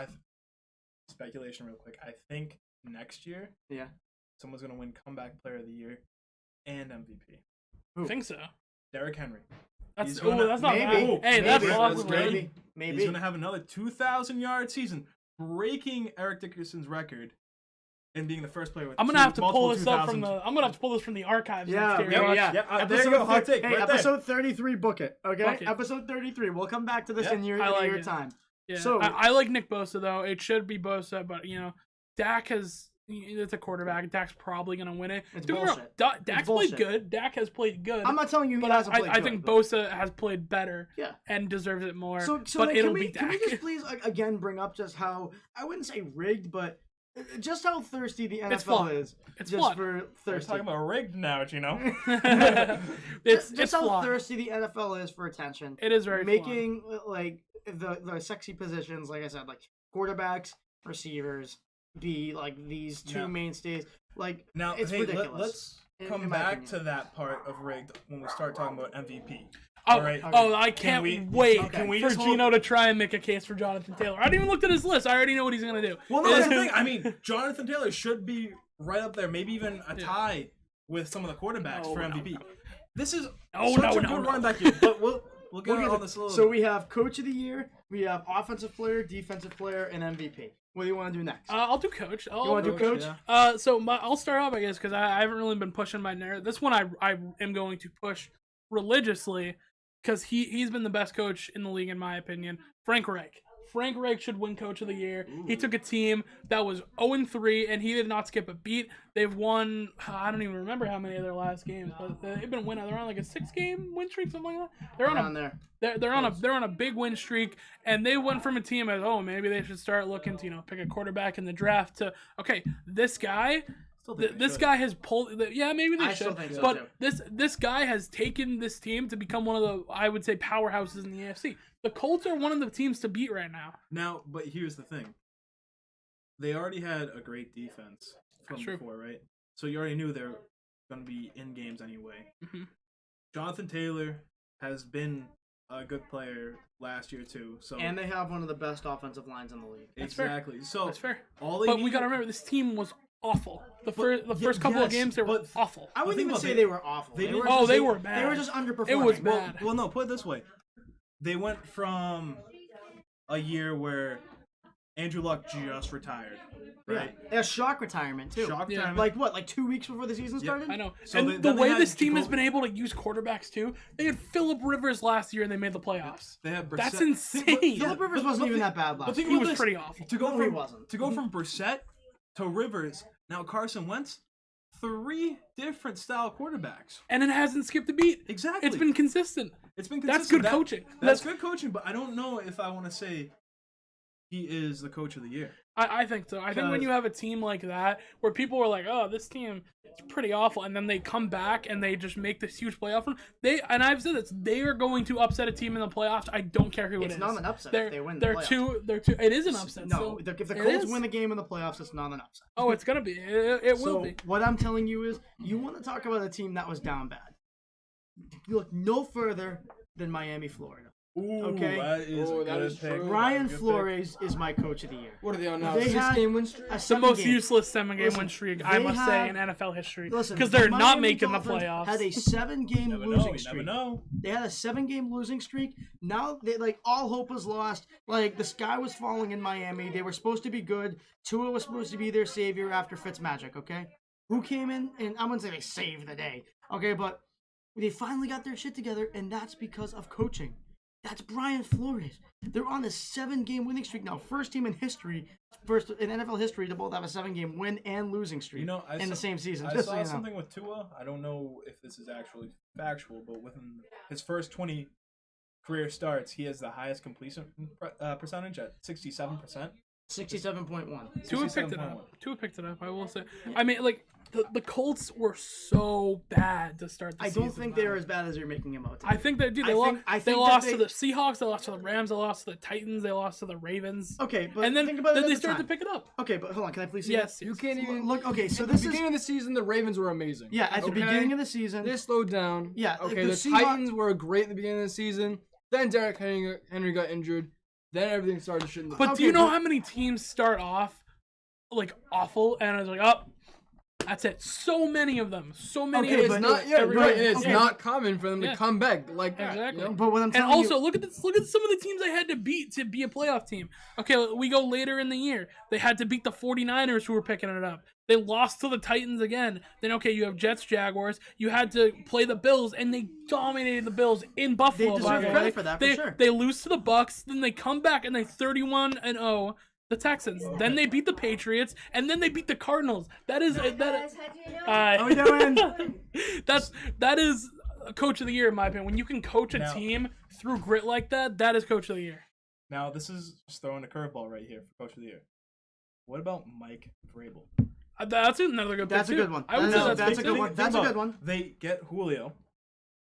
speculation real quick. I think next year, yeah, someone's gonna win comeback player of the year and MVP. I think so. Derrick Henry. That's He's gonna- that's not maybe. bad. Hey, that's Maybe. awesome. Maybe. He's gonna have another 2,000-yard season, breaking Eric Dickerson's record, and being the first player with. I'm gonna have to pull multiple this up from 2000s. I'm gonna have to pull this from the archives Yeah, next year. yeah. There you go. Hot take. Hey, right there. episode 33, book it. Okay, Book it. episode 33. We'll come back to this Yeah, in your, I like your it. time. Yeah. So- I like Nick Bosa though. It should be Bosa, but Dak has. It's a quarterback. Dak's probably gonna win it. It's Don't get me wrong, bullshit. Dak's bullshit. played good. Dak has played good. I'm not telling you he but hasn't played I good, think but- Bosa has played better. Yeah. And deserves it more. So but like, it'll can we, be can Dak. we just please again bring up just how I wouldn't say rigged, but just how thirsty the NFL flawed. is. It's just flawed. for We're thirsty. talking about rigged now, Gino. it's just how flawed. thirsty the NFL is for attention. It is very flawed. making like the sexy positions, like I said, like quarterbacks, receivers, be like these two Now- mainstays. Like Now, it's hey, ridiculous. let's in come my back opinion. to that part of rigged when we start talking about MVP. Oh, All right. I can't we- wait can we for just hold- Gino to try and make a case for Jonathan Taylor. I haven't even looked at his list. I already know what he's gonna do. Well, no, that's the thing. I mean, Jonathan Taylor should be right up there, maybe even a tie with some of the quarterbacks No, for no, MVP. no. This is No, such no, a no, good no. running back here, but we'll get We'll get on to- this a little So bit. we have Coach of the Year, we have Offensive Player, Defensive Player, and MVP. What do you want to do next? I'll do coach. you want to do Coach? yeah. So I'll start off, I guess, because I haven't really been pushing my narrative. This one I am going to push religiously because he's been the best coach in the league, in my opinion. Frank Reich. Frank Reich should win Coach of the Year. He took a team that was 0-3, and he did not skip a beat. They've won, I don't even remember how many of their last games, but they've been winning. They're on like a 6-game win streak, something like that. They're on there. they're on a big win streak, and they went from a team as maybe they should start looking to pick a quarterback in the draft to this guy. Still think they This should. guy has pulled. Yeah, maybe they I still should. think so, But too. this guy has taken this team to become one of the, I would say, powerhouses in the AFC. The Colts are one of the teams to beat right now. Now, but here's the thing. They already had a great defense from That's true. before, right? So you already knew they were going to be in games anyway. Mhm. Jonathan Taylor has been a good player last year too. So And they have one of the best offensive lines in the league. That's fair. exactly. So That's fair. all they But need, we gotta remember, this team was awful. The first couple of yes, games they were but- awful. I wouldn't think even about say it, they were awful. they They didn't- were Oh, just, they were bad. They were just underperforming. It was Well, bad. well, no. Put it this way: they went from a year where Andrew Luck just retired, right? Yeah. A shock retirement too. Shock Yeah. retirement. Like what? Like 2 weeks before the season started? I know. So and then the they way had this team has Jacoby- been able to use quarterbacks too, they had Phillip Rivers last year and they made the playoffs. They have Brissett. That's Think- insane. but- Phillip Rivers but- wasn't but even think- that bad but last think year. He about was this. pretty awful. To go No, from he wasn't. to go from Brissett to Rivers, now Carson Wentz, 3 different style quarterbacks. And it hasn't skipped a beat. Exactly. It's been consistent. It's been That's consistent. good coaching. That's good coaching, but I don't know if I want to say he is the coach of the year. I think so. I think when Because- you have a team like that, where people are like, "Oh, this team is pretty awful," and then they come back and they just make this huge playoff run, I've said this, they are going to upset a team in the playoffs. I don't care who it It's is. not an upset They're, if they win the they're playoffs. two. It is an upset. No, so if the it Colts is. win the game in the playoffs, it's not an upset. Oh, it's gonna be. It will So be. what I'm telling you is, you want to talk about a team that was down bad. You look no further than Miami, Florida. Ooh, Okay. that is Oh, a that good is pick. true. Ryan Good pick. Flores is my coach of the year. What are they on now? They had 6-game win streak? A The 7 most game. useless 7-game Listen, win streak, I they must have- say, in NFL history. Listen, Because they're the not Miami making the Dolphins playoffs. Had a 7-game Never losing know. You streak. never know. They had a 7-game losing streak. Now they all hope was lost. Like the sky was falling in Miami. They were supposed to be good. Tua was supposed to be their savior after Fitzmagic. Okay, who came in and I wouldn't say they saved the day. Okay, but they finally got their shit together, and that's because of coaching. That's Brian Flores. They're on a 7-game winning streak now. First team in history, first in NFL history to both have a 7-game win and losing streak You know, in the same season. I Just saw so you know. something with Tua. I don't know if this is actually factual, but within his first 20 career starts, he has the highest completion percentage at 67%. 67.1. Tua picked it 67.1. up. Tua picked it up. I will say. I mean, like the Colts were so bad to start the I season. don't think they're as bad as you're making them out to be. I think they do. They think lost that to the Seahawks. They lost to the Rams. They lost to the Titans. They lost to the Ravens. Okay, but And then, think about then it they at the started time. to pick it up. Okay, but hold on. Can I please see Yes. that? You can't even Look, okay, so at this the is... beginning of the season, the Ravens were amazing. Yeah, at the Okay? beginning of the season. They slowed down. Yeah, Okay, the the Seahawks- Titans were great at the beginning of the season. Then Derrick Henry got injured. Then everything started shitting. But do you know how many teams start off like awful and it's like, oh, that's it. So many of them. So many Okay, of It's them. not. Yeah, every right. year. It's Okay. not common for them Yeah. to come back like that. Exactly. You know? But what I'm And telling also, you... look at some of the teams they had to beat to be a playoff team. Okay, we go later in the year. They had to beat the 49ers who were picking it up. They lost to the Titans again. Then, okay, you have Jets, Jaguars. You had to play the Bills, and they dominated the Bills in Buffalo. They by deserve the credit way. for that, for they, sure. They lose to the Bucks, then they come back, and they 31-0 the Texans. Then they beat the Patriots, and then they beat the Cardinals. That is... How we doing? that is a coach of the year in my opinion. When you can coach a Now- team through grit like that, that is coach of the year. Now, this is just throwing a curveball right here for Coach of the Year. What about Mike Vrabel? That's another good pick That's a too. good one. I would say That's that's a big good too. one. That's a good one. They get Julio.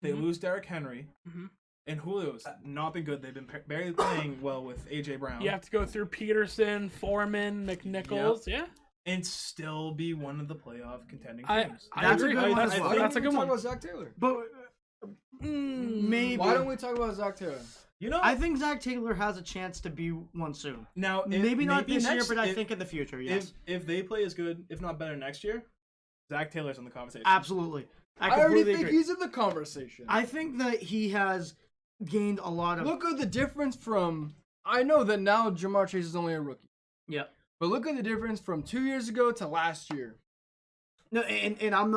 They Mhm. lose Derrick Henry. Mhm. And Julio's not been good. They've been barely playing well with A.J. Brown. You have to go through Peterson, Foreman, McNichols. Yeah, And still be one of the playoff contending I teams. That's a agree. good one That's, as well. that's a Why good don't we one. talk about Zach Taylor? But Maybe. Why don't we talk about Zach Taylor? You know, I think Zach Taylor has a chance to be one soon. now Maybe not this year, next- but I if- think in the future, yes. if they play as good, if not better next year, Zach Taylor's in the conversation. Absolutely. I I already completely think agree. he's in the conversation. I think that he has gained a lot of... Look at the difference from. I know that now Jamar Chase is only a rookie, Yeah. but look at the difference from 2 years ago to last year. No, and I'm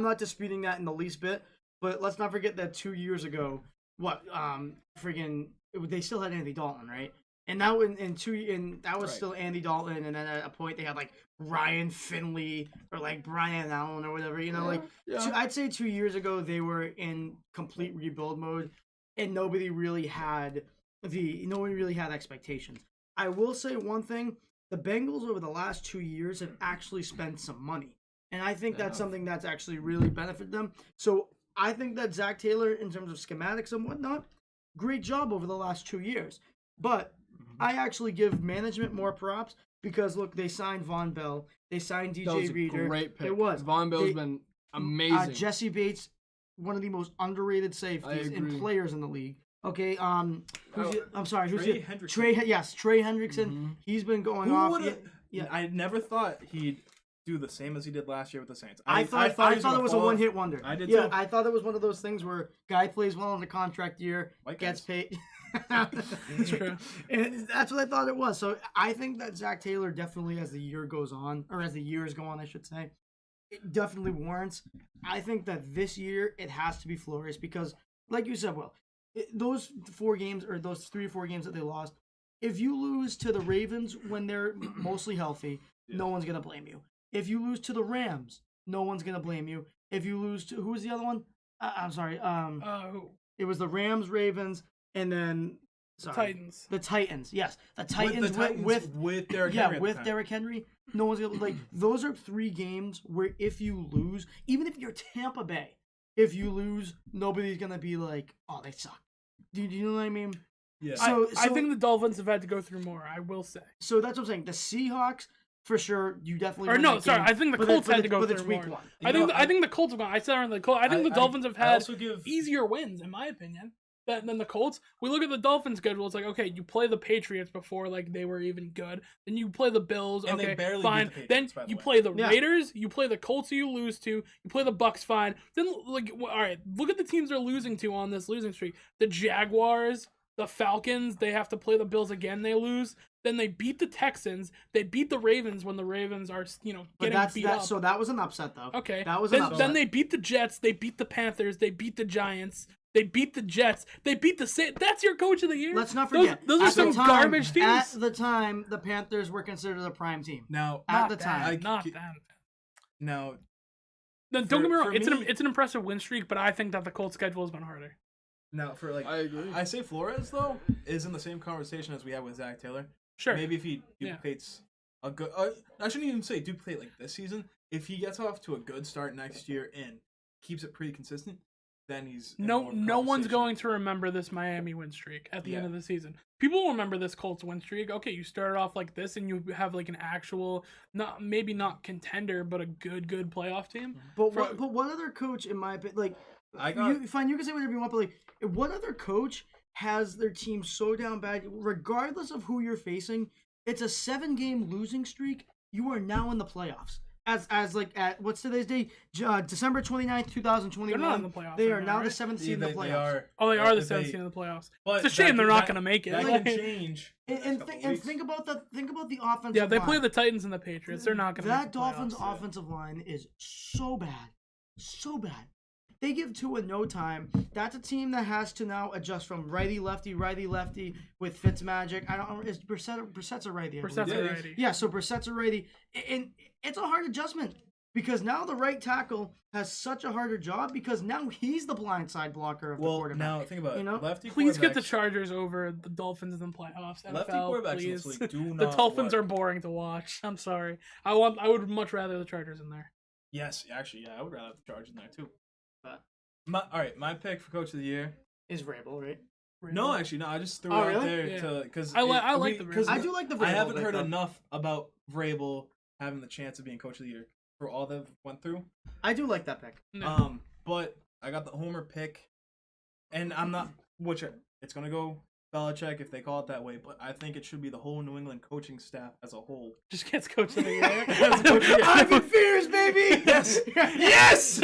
not disputing that in the least bit. But let's not forget that 2 years ago, they still had Andy Dalton, right? And now that was Right. still Andy Dalton, and then at a point they had like Ryan Finley or like Brian Allen or whatever. You know, Yeah. I'd say 2 years ago they were in complete rebuild mode, and nobody really had expectations. I will say one thing: the Bengals over the last 2 years have actually spent some money. And I think that's something that's actually really benefited them. So I think that Zach Taylor, in terms of schematics and whatnot, great job over the last 2 years. But I actually give management more props because, look, they signed Von Bell. They signed That was DJ a Reader. great pick. It was. Von Bell's They- been amazing. Jesse Bates, one of the most underrated safeties and agree. players in the league. Okay, I'm sorry, who's Trey it? Hendrickson. Trey Hendrickson. Mhm. He's been going Who off. would've- Yeah. I never thought he'd do the same as he did last year with the Saints. I thought he it gonna was a fall- one-hit wonder. I did Yeah, too. I thought it was one of those things where guy plays well in the contract year, White gets guys. paid. That's true. And that's what I thought it was. So I think that Zach Taylor definitely, as the year goes on, or as the years go on, I should say, it definitely warrants. I think that this year it has to be Flores because, like you said, those 4 games or those 3 or 4 games that they lost, if you lose to the Ravens when they're mostly healthy, no one's gonna blame you. If you lose to the Rams, no one's gonna blame you. If you lose to who was the other one? I'm sorry. It was the Rams, Ravens, and then Titans. The Titans, yes, the Titans with the Titans with Derrick Henry. with Derrick Henry. No one's gonna like. Those are 3 games where if you lose, even if you're Tampa Bay, if you lose, nobody's gonna be like, "Oh, they suck." Do you know what I mean? Yeah. I think the Dolphins have had to go through more. I will say. So that's what I'm saying. The Seahawks, for sure, you definitely. Or win no, that sorry. game, I think the but Colts but had to go but through it's more. week 1. I think the Colts have gone. I said on the Colts. I think the Dolphins have had also give easier wins, in my opinion, than the Colts. We look at the Dolphins' schedule. It's like, okay, you play the Patriots before like they were even good. Then you play the Bills. And they Okay, barely beat fine. the Patriots, Then by the you way. play the Yeah. Raiders. You play the Colts, who you lose to. You play the Bucks. Fine. Then like, all right, look at the teams they're losing to on this losing streak. The Jaguars, the Falcons. They have to play the Bills again. They lose. Then they beat the Texans. They beat the Ravens when the Ravens are, But getting beat up. so that was an upset though. Okay. that was an then, upset. then they beat the Jets. They beat the Panthers. They beat the Giants. They beat the Jets. They beat the That's your coach of the year? Let's not forget. Those are at the some time- garbage teams. At the time, the Panthers were considered a prime team. now. At Not the bad, time. Not bad. Now, No, don't get me wrong. for It's me- an impressive win streak, but I think that the Colts schedule has been harder. for like, I agree. I say Flores though is in the same conversation as we had with Zach Taylor. Sure. Maybe if he duplicates a good, I shouldn't even say duplicate like this season. If he gets off to a good start next year and keeps it pretty consistent, then he's in more of a no one's conversation. going to remember this Miami win streak at the end of the season. People will remember this Colts win streak. Okay, you started off like this, and you have like an actual, maybe not contender, but a good playoff team. But what other coach, in my opinion, like, you can say whatever you want, but like, what other coach has their team so down bad, regardless of who you're facing? It's a 7-game losing streak. You are now in the playoffs. As like at what's today's date? December 29th, 2021. They're not in the playoffs. They are right now now, the 7th seed in the playoffs. They are. Oh, they are the If 7th seed in the playoffs. But It's a shame they're not going to make it. That Like, can change. And think about the offensive yeah, they line. play the Titans and the Patriots. They're not going to make That the Dolphins playoffs. offensive line is so bad. So bad. They give Tua no time. That's a team that has to now adjust from righty lefty with Fitzmagic. I don't know. Is Brissett's a righty? I believe. Brissett's a righty. Yeah, so Brissett's a righty. And it's a hard adjustment because now the right tackle has such a harder job because now he's the blindside blocker of the quarterback. Now think about it. Lefty Please get the quarterbacks- Chargers over the Dolphins in the playoffs. Lefty NFL, quarterbacks in please. this league do The not Dolphins work. are boring to watch. I'm sorry. I would much rather the Chargers in there. Yes, actually, yeah, I would rather have the Chargers in there too. But My pick for Coach of the Year. is Vrabel, right? No, actually, no. I just threw Oh, it out really? there Yeah. because I like the Vrabel. I do like the Vrabel. I haven't pick, heard though. enough about Vrabel having the chance of being Coach of the Year for all they've went through. I do like that pick. No. But I got the Homer pick, and I'm not. It's gonna go Belichick if they call it that way, but I think it should be the whole New England coaching staff as a whole. Just gets Coach of the Year. Ivan Fears, baby! Yes! Yes!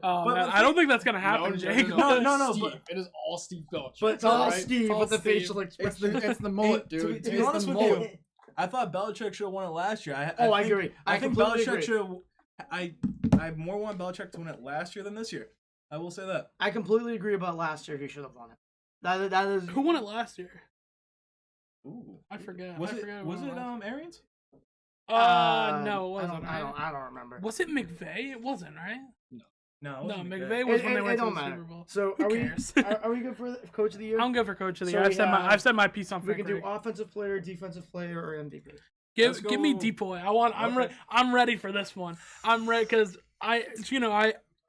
Oh, man, I don't think that's gonna happen, Jake. No, Steve. but- It is all Steve Belichick. But it's all right? Steve It's all with the Steve. facial It's expression. the mullet, To dude. be be It's honest the with mullet. you, I thought Belichick should have won it last year. I think, agree. I think completely Belichick agree. should have. I more want Belichick to win it last year than this year. I will say that. I completely agree about last year. He should have won it. That is. Who won it last year? Ooh. I forget. Was I it forget was who it won Arians? No, it wasn't. I right? don't remember. Was it McVay? It wasn't, right? No, it No, wasn't McVay was when they went to don't the matter. Super Bowl. So Who are cares? are we good for Coach of the Year? I'm good for Coach of the So Year. we have- I've said my piece on We Frank can do Reich. offensive player, defensive player, or MVP. Give Let's me go- Depoy. Okay. I'm ready for this one. I'm ready because I think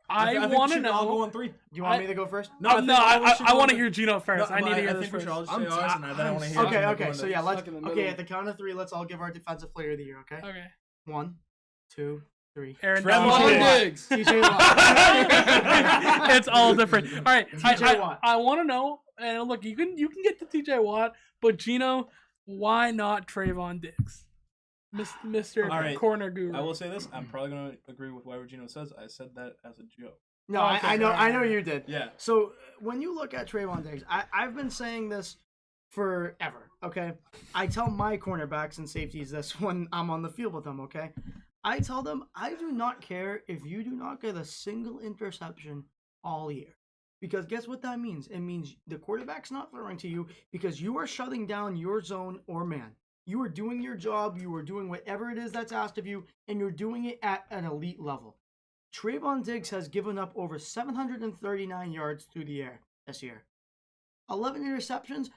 want we to should all go know. on 3. Do you want I- me to go first? I want to hear Gino first. I need to hear I this think we first. should all just I'm say ours, and then I want to hear. Okay, Gino Okay. going So to- yeah, let's. Stuck in the Okay, middle. at the count of 3, let's all give our defensive player of the year. Okay. Okay. 1, 2, 3. Aaron Trevor Donald. Diggs. TJ Watt. It's all different. All right, TJ Watt. I want to know. And look, you can get the TJ Watt, but Gino, why not Trayvon Diggs, Mr. All right. Corner Guru? I will say this. I'm probably going to agree with whatever Gino says. I said that as a joke. No, Okay, I know right. you did. Yeah. So when you look at Trayvon Diggs, I've been saying this forever. Okay, I tell my cornerbacks and safeties this when I'm on the field with them. Okay, I tell them I do not care if you do not get a single interception all year, because guess what that means? It means the quarterback's not throwing to you because you are shutting down your zone or man. You are doing your job. You are doing whatever it is that's asked of you, and you're doing it at an elite level. Trayvon Diggs has given up over 739 yards through the air this year. 11 interceptions.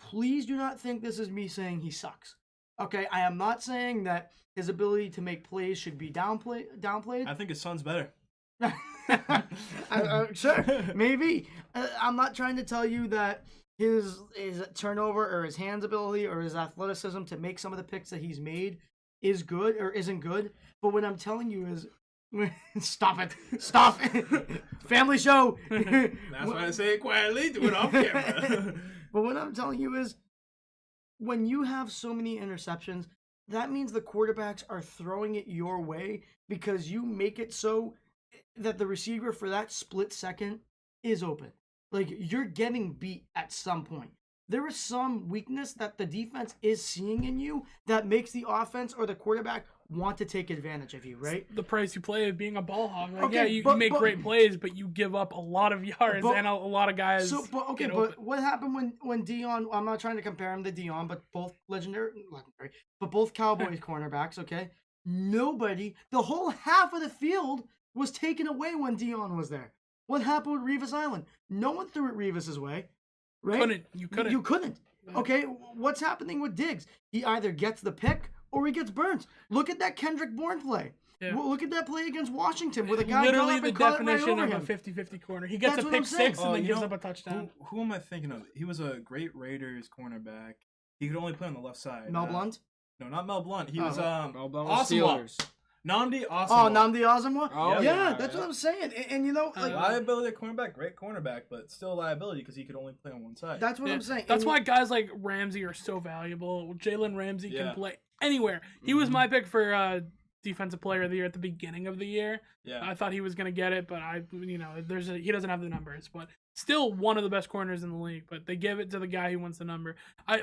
Please do not think this is me saying he sucks. Okay, I am not saying that his ability to make plays should be downplayed. I think his son's better. Sure, maybe. I'm not trying to tell you that his turnover or his hands ability or his athleticism to make some of the picks that he's made is good or isn't good. But what I'm telling you is, stop it, family show. That's why I say it quietly. Do it off camera. But what I'm telling you is, when you have so many interceptions, that means the quarterbacks are throwing it your way because you make it so that the receiver for that split second is open. Like, you're getting beat at some point. There is some weakness that the defense is seeing in you that makes the offense or the quarterback want to take advantage of you, right? The price you play of being a ball hog. Like, Okay, yeah, you but- make but- great plays, but you give up a lot of yards But- and a lot of guys. But get open. what happened when Dion? I'm not trying to compare him to Dion, but both legendary, but both Cowboys cornerbacks. Okay, nobody, the whole half of the field was taken away when Dion was there. What happened with Revis Island? No one threw it Revis's way, right? You couldn't. You couldn't. Okay, what's happening with Diggs? He either gets the pick or he gets burnt. Look at that Kendrick Bourne play. Yeah. Look at that play against Washington where the guy Literally got up the and caught it right definition over of a him. 50-50 corner. He gets That's a what pick I'm saying. 6 and then you gives know, up a touchdown. Who am I thinking of? He was a great Raiders cornerback. He could only play on the left side. Mel Blount? No, not Mel Blount. He Oh. was Mel Blount was Asamoah. Steelers. Namdi Asamoah. Oh, Namdi Asamoah? Oh, yeah, yeah, that's yeah. what I'm saying. And you know, like, Liability at cornerback, great cornerback, but still a liability because he could only play on one side. that's what Yeah. I'm saying. That's And why guys like Ramsey are so valuable. Jalen Ramsey Yeah. can play anywhere. He was my pick for defensive player of the year at the beginning of the year. Yeah. I thought he was going to get it, but he doesn't have the numbers, but still one of the best corners in the league, but they give it to the guy who wants the number.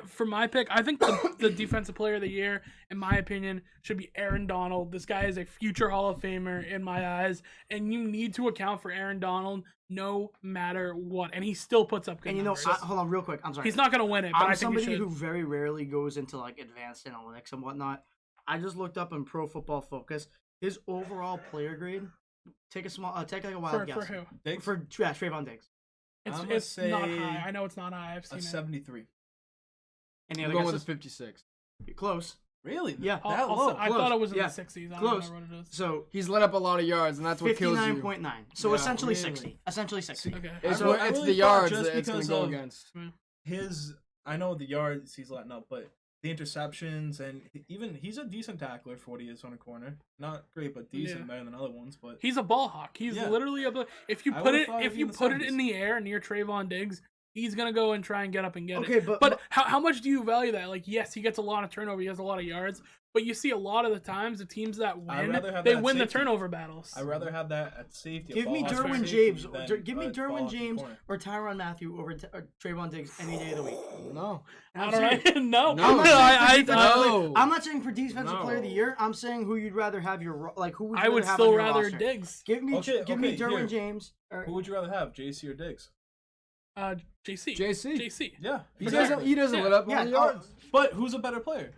For my pick, I think the defensive player of the year, in my opinion, should be Aaron Donald. This guy is a future Hall of Famer in my eyes, and you need to account for Aaron Donald no matter what, and he still puts up good And you know, numbers. hold on real quick. I'm sorry. He's not going to win it, but I'm I think he somebody should. who very rarely goes into like advanced analytics and whatnot. I just looked up in Pro Football Focus his overall player grade. Take like a wild guess. For who? Diggs? For Trayvon Diggs. I'm gonna It's not say high. I know it's not high. I've seen a it. 73. Any I'm other going with guesses? a 56. Close. Really? Yeah. That low? I Close. thought it was in Yeah. the 60s. I Close. don't know what it is. So He's let up a lot of yards, and that's what kills you. 59.9. So Yeah, essentially really. 60. Essentially 60. Okay. It's, I really it's thought the yards just that it's going to because go of- against. I know the yards he's letting up, but the interceptions and even he's a decent tackler for what he is on a corner. Not great, but decent, Yeah. better than other ones. But He's a ball hawk. He's Yeah. literally if you I put would've it thought if he'd you be in the put it 70s. in the air near Trayvon Diggs, he's gonna go and try and get up and get Okay, it. But how much do you value that? Like, yes, he gets a lot of turnover. He has a lot of yards. But you see a lot of the times the teams that I'd win, rather have they that win the safety. turnover battles. I'd rather have that at safety. Give me a ball hawk Derwin safety James. than Give me a ball Derwin hawk James corner. or Tyrann Matthew over Trayvon Diggs any day of the week. No. And I I'm don't saying- know. No. I'm not saying for I defensive player- No. I'm not saying for defensive No. player of the year. I'm saying who you'd rather have your who would you I would rather have still on your rather roster? Diggs. Give me Okay, Derwin here. James. Or, Who would you rather have, JC or Diggs? JC. JC. Yeah, He exactly. doesn't Yeah. let up Yeah, on the yards. But who's a better player?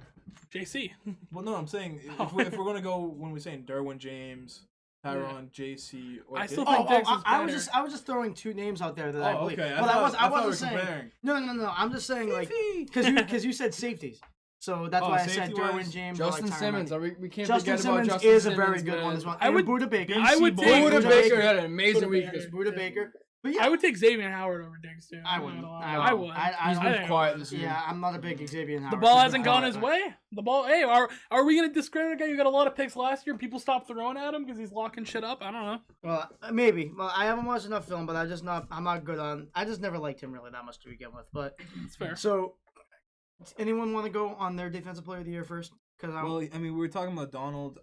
JC. Well, no, I'm saying if we're going to go when we're saying Derwin James, Tyron, JC, or I still Diggs. think Diggs is I was better. I was just throwing two names out there that I Oh, believe. okay. But I thought we were wasn't saying. comparing. No. I'm just saying like because you said safeties, so that's Oh, why I said safety-wise, Derwin James. Justin or like Tyrann Simmons. Matthew. We can't Justin forget Simmons about Justin is Simmons. a very good man. one as well. I And would- Buda Baker. I would boy. take Buda Buda Baker Baker. had an amazing Buda week Baker. this Buda Baker. But yeah, I would take Xavier Howard over Diggs too. I I'm not wouldn't. gonna lie. I I wouldn't. would. He's been think- quiet this year. Yeah, I'm not a big Xavier Howard. The ball He's hasn't been gone quiet, his but- way. The ball. Hey, are we gonna discredit a guy who got a lot of picks last year? People stopped throwing at him because he's locking shit up. I don't know. Well, maybe. Well, I haven't watched enough film, but I'm not good on. I just never liked him really that much to begin with. But It's fair. so, anyone want to go on their defensive player of the year first? Because Well, I mean, we were talking about Donald.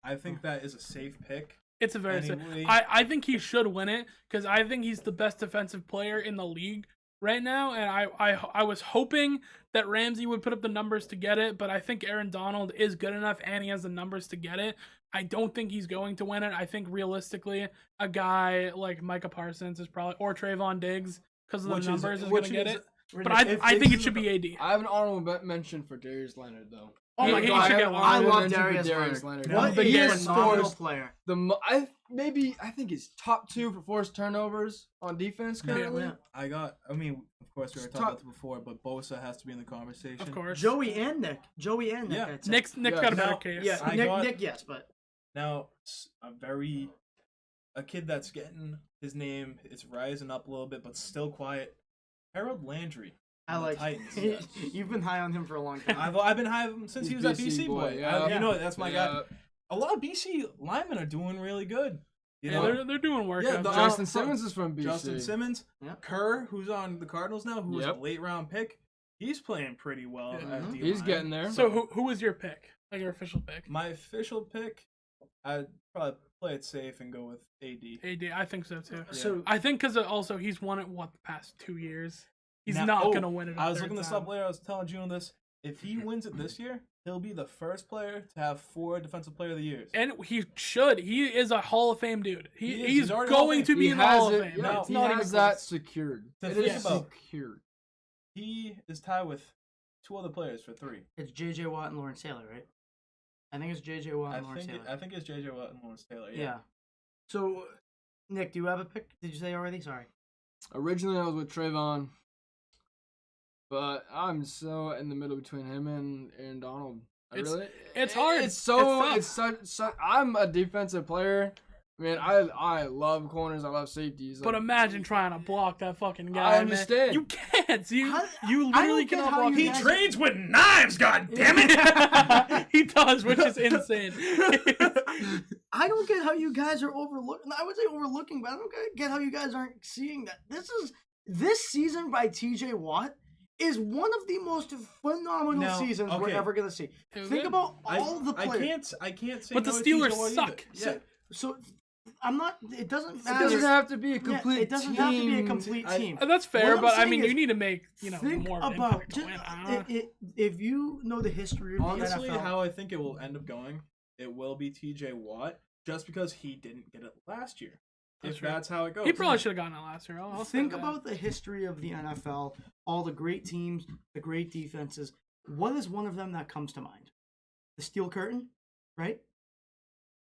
I think that is a safe pick. It's a very. Anyway. I think he should win it because I think he's the best defensive player in the league right now, and I was hoping that Ramsey would put up the numbers to get it, but I think Aaron Donald is good enough and he has the numbers to get it. I don't think he's going to win it. I think realistically, a guy like Micah Parsons is probably or Trayvon Diggs because of the numbers is going to get it. But I think it should be AD. I have an honorable mention for Darius Leonard, though. Oh my Hey, God, he should I get have one. an I honorable love mention for Darius Darius Leonard. Leonard. What big he fan. is phenomenal scores player. I think he's top 2 for forced turnovers on defense currently. Yeah. I mean, of course, we were talking about it before, but Bosa has to be in the conversation. Of course. Joey and Nick. Yeah. I'd say. Nick's Yeah, got a better now- case. Yeah, I Nick, got- Nick, yes, but Now, a kid that's getting his name, it's rising up a little bit, but still quiet. Harold Landry. I on the like. Titans. You've been high on him for a long time. I've been high of him since he was at BC boy. Yeah. You know, that's my guy. Yeah. A lot of BC linemen are doing really good. You Yeah, know, they're doing work. Yeah, out the- there. Justin Simmons is from BC. Justin Simmons, Yeah. Kerr, who's on the Cardinals now, who was Yep. a late round pick. He's playing pretty well. Yeah. At D-line. He's getting there. So who was your pick? Like your official pick? My official pick, I'd probably play it safe and go with AD. AD, I think so too. So I think because also he's won it the past 2 years. He's Now- not oh, gonna win it. I was looking this up later. I was telling June this. If he wins it this year, he'll be the first player to have 4 Defensive Player of the Years. And he should. He is a Hall of Fame dude. He is. He's He's already Hall of going Fame. to be he in the Hall has of it. Fame. Yeah, It's he not even has close. that secured. To It think is about- secured. He is tied with 2 other players for 3. it's J.J. Watt and Lawrence Taylor, right? I think it's J.J. Watt and Lawrence Taylor. I think it's JJ Watt and Lawrence Taylor. Yeah. So, Nick, do you have a pick? Did you say already? Sorry. Originally, I was with Trayvon. But I'm so in the middle between him and Aaron Donald. It's hard. It's so. It's tough. It's such. I'm a defensive player. Man, I love corners. I love safeties. But imagine trying to block that fucking guy. I understand. Man. You can't. You I literally don't get cannot how block. you He guys- trades with knives, god damn it! He does, which is insane. I don't get how you guys are overlooking. I would say overlooking, but I don't get how you guys aren't seeing that. This season by TJ Watt is one of the most phenomenal seasons we're ever gonna see. Think about all the players. I can't say. But the no to Steelers TJ Watt suck. either. So I'm not. It doesn't It matter. doesn't have to be a complete it doesn't team. have to be a complete team. That's fair, What I'm but I saying mean, is, you need to make think more of an about impact to win. I don't know. if you know the history of Honestly, the NFL. how I think it will end up going, it will be TJ Watt, just because he didn't get it last year. That's how it goes. He probably should have gotten it last year. I'll Think say that. about the history of the NFL, all the great teams, the great defenses. What is one of them that comes to mind? The Steel Curtain, right?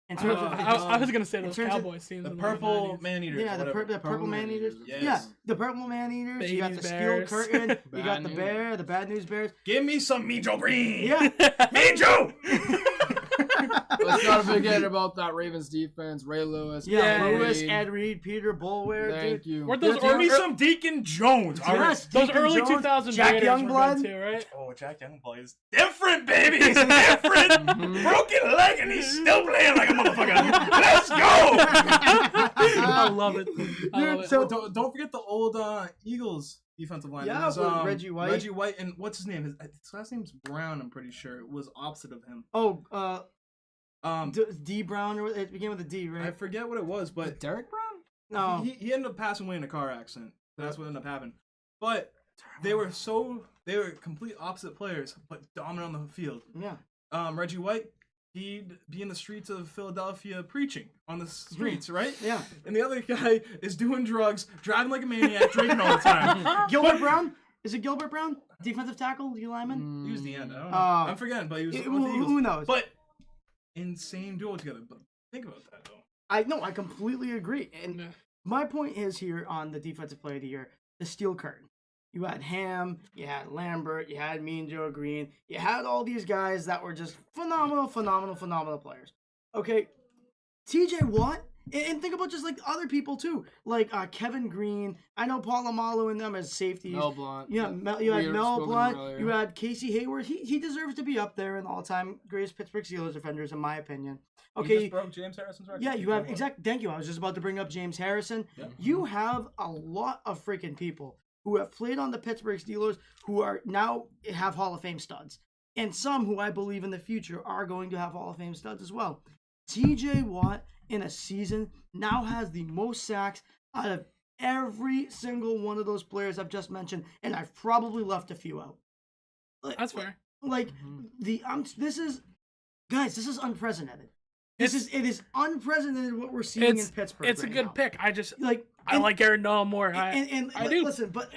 In terms of I was gonna say in those terms of Cowboys teams. the in purple 90s. man eaters. yeah, the purple man eaters. Yes. Yeah, the purple man eaters. You got the Babies, Steel Bears. Curtain. You Bad got the news. Bear, the Bad News Bears. Give me some Mijo Green. Yeah. Mijo. Let's not forget about that Ravens defense. Ray Lewis. Yeah, Pat Lewis, Reed. Ed Reed, Peter Boulware, Thank dude. you. Weren't those Give me early, some Deacon Jones. All right. Yes, those Deacon early Jones, 2000 Jack Raiders Youngblood. were good too, right? Oh, Jack Youngblood is different, baby. He's different. Broken leg, and he's still playing like a motherfucker. Let's go. I love it. I love it. So- Don't forget the old Eagles defensive line. Yeah, It was, with Reggie White. Reggie White, and what's his name? His last name's Brown. I'm pretty sure it was opposite of him. Oh, Um, D Brown, or it began with a D, I right? forget what it was, but Derek Brown? No. he ended up passing away in a car accident. That's what ended up happening. But they were complete opposite players, but dominant on the field. Yeah. Reggie White, he'd be in the streets of Philadelphia preaching on the streets, right? Yeah. And the other guy is doing drugs, driving like a maniac, drinking all the time. Gilbert Brown? Is it Gilbert Brown? Defensive tackle, D lineman? He was the end. I don't know. Uh, I'm forgetting, but he was with the Who Eagles. knows? But insane duo together. But think about that though. I completely agree. And Yeah. my point is here on the defensive player of the year, the Steel Curtain. You had Ham, you had Lambert, you had Mean Joe Green, you had all these guys that were just phenomenal players. Okay, TJ Watt, and think about just like other people too, like Kevin Green. I know Polamalu and them as safeties. Mel Blount. Yeah, you had We Mel spoke Blount. earlier. You had Casey Hayward. He deserves to be up there in the all-time greatest Pittsburgh Steelers defenders, in my opinion. He Okay, just broke James Harrison's record. yeah, you have Thank you. I was just about to bring up James Harrison. Yeah. You have a lot of freaking people who have played on the Pittsburgh Steelers who are now have Hall of Fame studs, and some who I believe in the future are going to have Hall of Fame studs as well. TJ Watt in a season now has the most sacks out of every single one of those players I've just mentioned, and I've probably left a few out. That's fair. Like this is unprecedented. It is unprecedented what we're seeing in Pittsburgh. It's a right good now. pick. I And- like Aaron Donald more. I do. Listen, but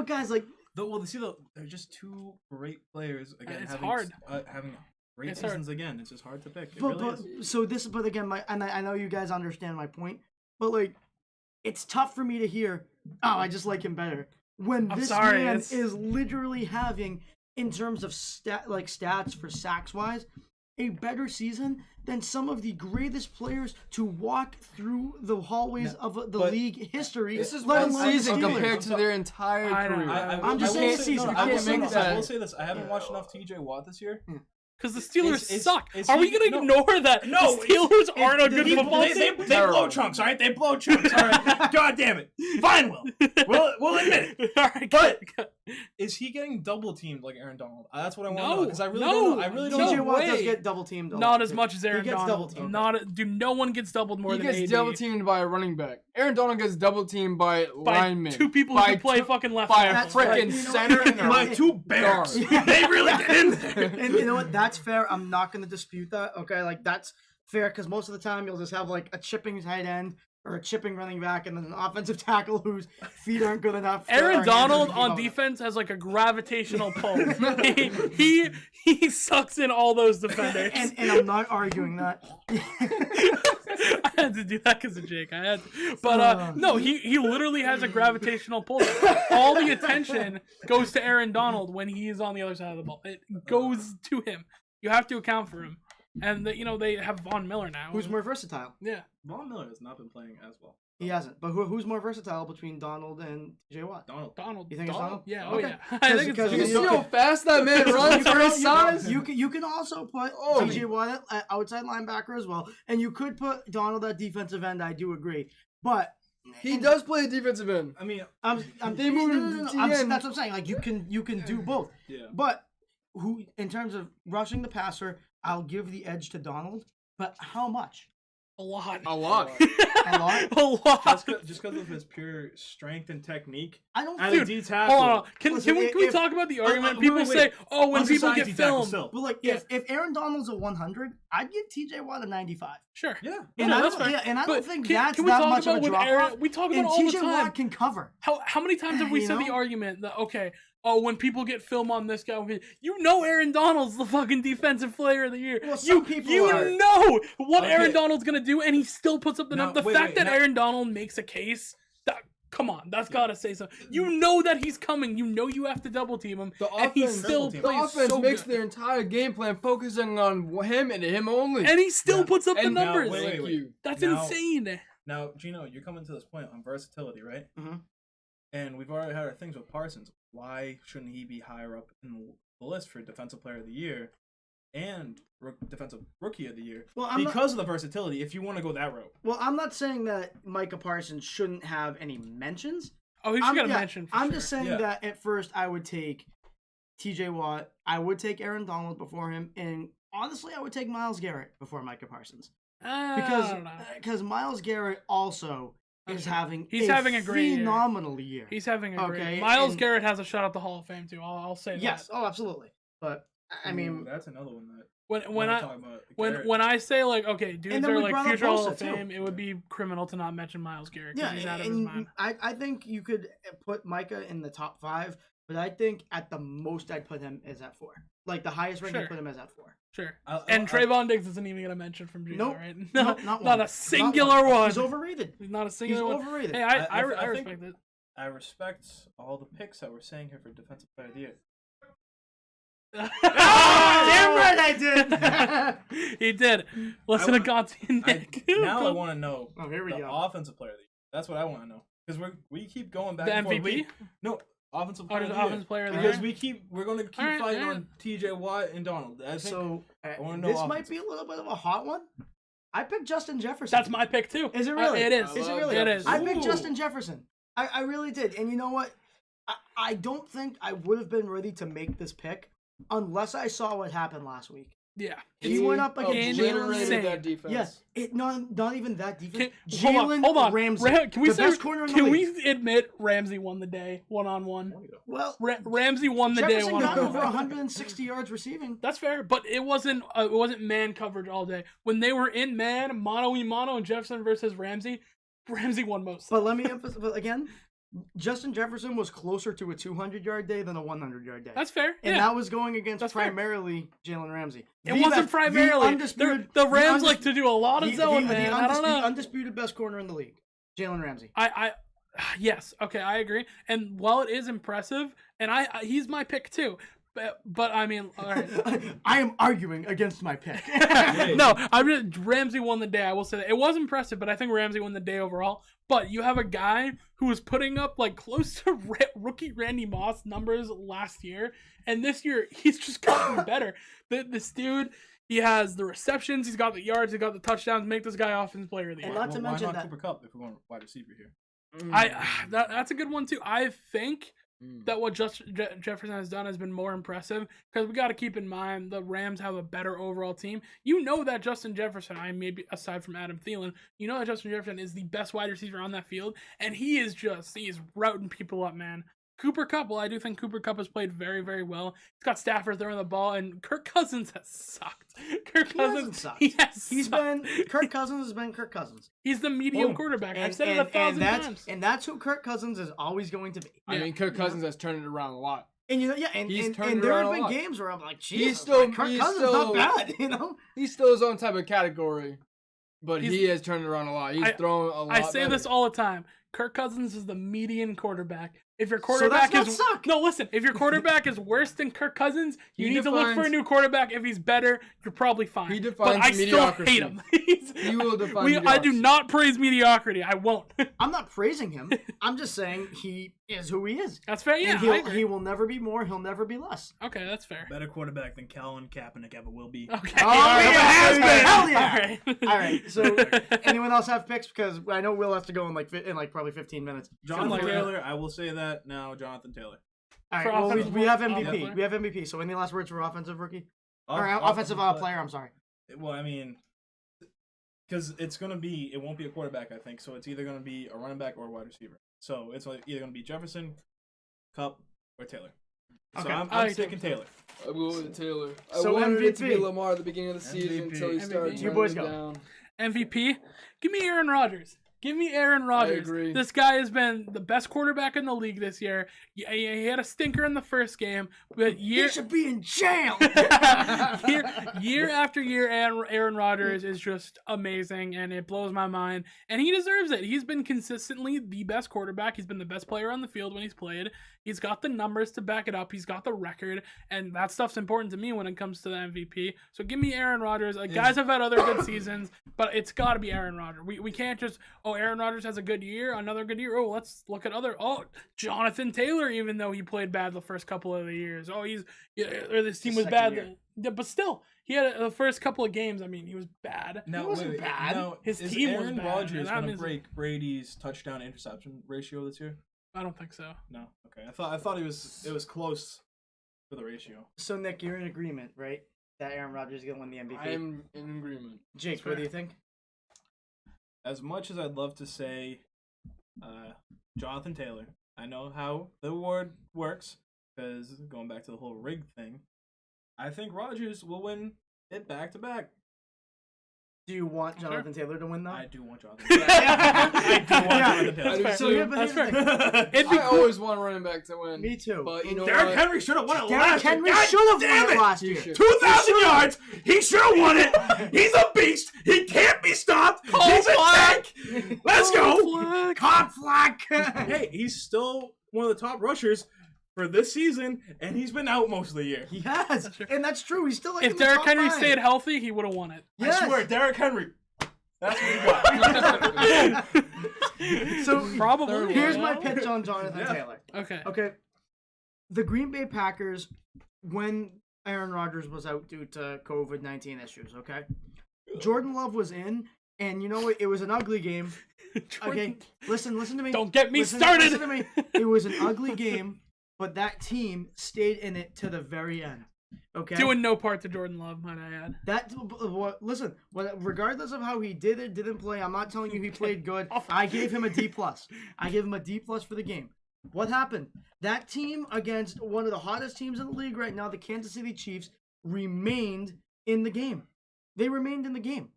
guys, like They're just two great players again. It's having, hard. Having great It's hard. seasons again. It's just hard to pick. It really is. but again, I know you guys understand my point, but like, it's tough for me to hear. Oh, I just like him better when I'm this sorry, man it's- is literally having, in terms of stats for sacks wise, a better season than some of the greatest players to walk through the hallways of the but league history. This is let one alone the season Steelers. compared to their entire I know. career. I'm just will saying say- season. no, I I will can't say make this. that. I will say this. I haven't watched enough TJ Watt this year. Because the Steelers Is- suck. is Are we he- gonna no. ignore that? No, the Steelers aren't a good they- football They team. blow Terrible. chunks, all right? They blow chunks, all right? God damn it. Fine, we'll admit it. All right, But good. is he getting double teamed like Aaron Donald? That's what I want to No, know because I really no, don't know. I really don't TJ no know. Watt does way. get double teamed. Not as much as Aaron gets Donald. double-teamed. Dude, no one gets doubled more He than gets AD. double teamed by a running back. Aaron Donald gets double teamed by by linemen. two people who by can play two- fucking left. by and a right. That's right. freaking You know center what? and a My two bears. guard. They really get in there. And you know what? That's fair. I'm not going to dispute that. Okay, like that's fair because most of the time you'll just have like a chipping tight end or a chipping running back and then an offensive tackle whose feet aren't good enough. or Aaron hands Donald aren't on good enough. defense has like a gravitational pull. he sucks in all those defenders. And I'm not arguing that. I had to do that because of Jake. I had to. But no, he literally has a gravitational pull. All the attention goes to Aaron Donald when he is on the other side of the ball. It goes to him. You have to account for him. And they have Von Miller now. Who's more versatile? Yeah. Von Miller has not been playing as well. He hasn't. But who's more versatile between Donald and TJ Watt? Donald. You think it's Donald? Yeah. Okay. Oh yeah. I think Because it's You see how fast that man runs for his size? You can also put TJ Watt at outside linebacker as well, and you could put Donald at defensive end. I do agree, but He does play defensive end. I mean, They moved him to DN. that's what I'm saying. Like you can do both. yeah. But who, in terms of rushing the passer, I'll give the edge to Donald. But how much? a lot. A lot. A lot? A lot. Just because of his pure strength and technique. I don't At think. a D tackle. Hold on. Can Listen, we if- talk about the argument? wait, People wait. say, oh, when people get Undersized D tackle filmed. still. But like, Yeah. if Aaron Donald's a 100, I'd give TJ Watt a 95. Sure. Yeah. And No, I that's don't, fair. yeah, and I But don't think can that's we that talk much of a about when drop Aaron? off. We talk about And it all the TJ time. Watt can cover. How many times have we You said the know? argument that, okay, oh, when people get film on this guy, Aaron Donald's the fucking defensive player of the year. Well, some people are. know what Okay. Aaron Donald's gonna do, and he still puts up the No, number. The wait, fact wait, that no. Aaron Donald makes a case, come on, that's gotta say something. You know that he's coming. You know you have to double team him, The and he offense- still the The plays offense so makes good. their entire game plan focusing on him and him only. And he still Yeah. puts up the And now, numbers. wait, Thank you. That's Now- insane. Now, Gino, you're coming to this point on versatility, right? Mhm. And we've already had our things with Parsons. Why shouldn't he be higher up in the list for Defensive Player of the Year and Defensive Rookie of the Year? Well, I'm Because of the versatility, if you want to go that route. I'm not saying that Micah Parsons shouldn't have any mentions. Oh, he's got a mention. For I'm sure. just saying Yeah. that at first I would take TJ Watt. I would take Aaron Donald before him, and honestly, I would take Myles Garrett before Micah Parsons I don't know. because Myles Garrett also is having He's having a great year. phenomenal year. He's having a great. Okay, Miles and- Garrett has a shot at the Hall of Fame too. I'll say Yes, that. oh, absolutely. But I mean, Ooh, that's another one that When we're I talking about when Garrett. when I say like okay, dudes then are we like brought up future Hall Bosa, of too. Fame, it would be criminal to not mention Miles Garrett because yeah, he's out of his and mind. I think you could put Micah in the top 5, but I think at the most I'd put him is at 4. Like the highest rank Sure. I'd put him is at 4. Sure. I'll- And I'll- Trayvon Diggs isn't even gonna mention from Gino, Nope. right? Nope, not one. Not a Not singular one. He's overrated. Not a He's singular one. overrated. Hey, I I think- respect it. I respect all the picks that we're saying here for Defensive Player of the Year. Damn right I did. He did. Listen to want- Conti and Nick. Now I want to know Oh, here we the go. Offensive Player of the Year. That's what I want to know because we keep going back The and forth. MVP? No, Offensive Oh, Player the of the Year. offensive player of the Because year. we're going to keep Alright, fighting yeah. on TJ Watt and Donald. I think So wanna know this might offensive. be a little bit of a hot one. I picked Justin Jefferson. That's my pick too. Is it really? It is. I Is it love really? It is. I picked Ooh. Justin Jefferson. I really did. And you know what? I don't think I would have been ready to make this pick unless I saw what happened last week. Yeah. He went up against obliterated Jalen that defense. Yes, not even that defense. Hold on. Ramsey, Can we the say? best corner in the Can league. we admit Ramsey won the day 1-on-1? Well, Ramsey won the day Jefferson got over 1-on-1. 160 yards receiving. That's fair, but it wasn't man coverage all day. When they were in man, mano and Jefferson versus Ramsey won most. But let me emphasize but again. Justin Jefferson was closer to a 200-yard day than a 100-yard day. That's fair. And yeah. that was going against That's fair. primarily Jalen Ramsey. It wasn't primarily. The Rams like to do a lot of zone, man. I don't The know. undisputed best corner in the league, Jalen Ramsey. Yes, okay, I agree. And while it is impressive, and he's my pick too. But I mean, all right. I am arguing against my pick. No, Ramsey won the day. I will say that it was impressive, but I think Ramsey won the day overall. But you have a guy who was putting up like close to rookie Randy Moss numbers last year, and this year he's just gotten better. This dude, he has the receptions, he's got the yards, he's got the touchdowns. Make this guy offensive player of the year. And not to mention why not that- Cooper Kupp if we're going wide receiver here? That's a good one too. I think that what Jefferson has done has been more impressive because we got to keep in mind the Rams have a better overall team. You know that Justin Jefferson, maybe aside from Adam Thielen, you know that Justin Jefferson is the best wide receiver on that field, and he is routing people up, man. Cooper Kupp, well, I do think Cooper Kupp has played very, very well. He's got Stafford throwing the ball, and Kirk Cousins has sucked. Kirk Cousins, Kirk Cousins has been Kirk Cousins. He's the medium quarterback. I've said it 1,000 times. And that's who Kirk Cousins is always going to be. I mean, Kirk Cousins has turned it around a lot. And you know, yeah, and He's turned it there around have a been lot. games where I'm like, He's Jesus, still- Kirk he's Cousins still- not bad, you know. He's still his own type of category. But he has turned around a lot. He's thrown a lot. I say better. this all the time. Kirk Cousins is the median quarterback. If your quarterback if your quarterback is worse than Kirk Cousins, you need to look for a new quarterback. If he's better, you're probably fine. He defines but I mediocrity. still hate him. He will define mediocrity. I do not praise mediocrity. I won't. I'm not praising him. I'm just saying he is who he is. That's fair. Yeah, And he will never be more. He'll never be less. Okay, that's fair. Better quarterback than Colin Kaepernick ever will be. Okay. Oh, yeah, hell yeah! All right. All right. So, anyone else have picks? Because I know Will has to go in probably 15 minutes. Jonathan Taylor, I will say that now. Jonathan Taylor. All For right. Well, offensive we have player? MVP. We have MVP. So, any last words for offensive rookie or Off- offensive player? I'm sorry. Well, I mean, because it won't be a quarterback, I think. So it's either gonna be a running back or a wide receiver. So it's either gonna be Jefferson, Kupp, or Taylor. So Okay. I'm sticking Taylor. I'll go with Taylor. So I wanted it to be MVP. Lamar at the beginning of the season MVP. until he started MVP. You turning boys it go. down. MVP. Give me Aaron Rodgers. Give me Aaron Rodgers. agree. This guy has been the best quarterback in the league this year. He had a stinker in the first game, but He should be in jail. year after year, Aaron Rodgers is just amazing, and it blows my mind. And he deserves it. He's been consistently the best quarterback. He's been the best player on the field when he's played. He's got the numbers to back it up. He's got the record, and that stuff's important to me when it comes to the MVP. So give me Aaron Rodgers. Guys have had other good seasons, but it's got to be Aaron Rodgers. We can't just, Aaron Rodgers has a good year, another good year. Let's look at Jonathan Taylor, even though he played bad the first couple of the years. This team was bad. But still, he had the first couple of games. I mean, he was bad. Now, He wasn't bad. Now, His is team was Aaron bad, Rodgers and that going to means- break Brady's touchdown interception ratio this year? I don't think so. No. Okay. I thought it was close for the ratio. So, Nick, you're in agreement, right? That Aaron Rodgers is going to win the MVP. I am in agreement. Jake, what do you think? As much as I'd love to say Jonathan Taylor, I know how the award works, because going back to the whole rig thing, I think Rodgers will win it back to back. Do you want Jonathan Taylor to win, though? I do want Jonathan Taylor. I do want Jonathan Taylor. That's fair. So, yeah, but That's here's the fair. It'd be I cool. always want running back to win. Me too. But you know Derrick what? Henry should have won it Derrick last year. Henry God should have damn won it last He year. should. 2,000 yards. He should have won it. He's a beast. He can't be stopped. He's a tank. Let's go. Cop flack. Hey, he's still one of the top rushers for this season, and he's been out most of the year. He has. And that's true. He's still like in If the Derrick top Henry 5. stayed healthy, he would have won it. Yes. I swear, Derrick Henry. That's what he got. So, Probably. here's yeah. my pitch on Jonathan Yeah. Taylor. Okay. Okay. The Green Bay Packers, when Aaron Rodgers was out due to COVID-19 issues, okay? Jordan Love was in, and you know what? It was an ugly game. Okay, listen to me. Don't get me Listen started. to me. It was an ugly game, but that team stayed in it to the very end. Okay. Doing no part to Jordan Love, might I add. Listen. Regardless of how he did it, didn't play, I'm not telling you he played good. I gave him a D+. I gave him a D+ for the game. What happened? That team against one of the hottest teams in the league right now, the Kansas City Chiefs, remained in the game. They remained in the game.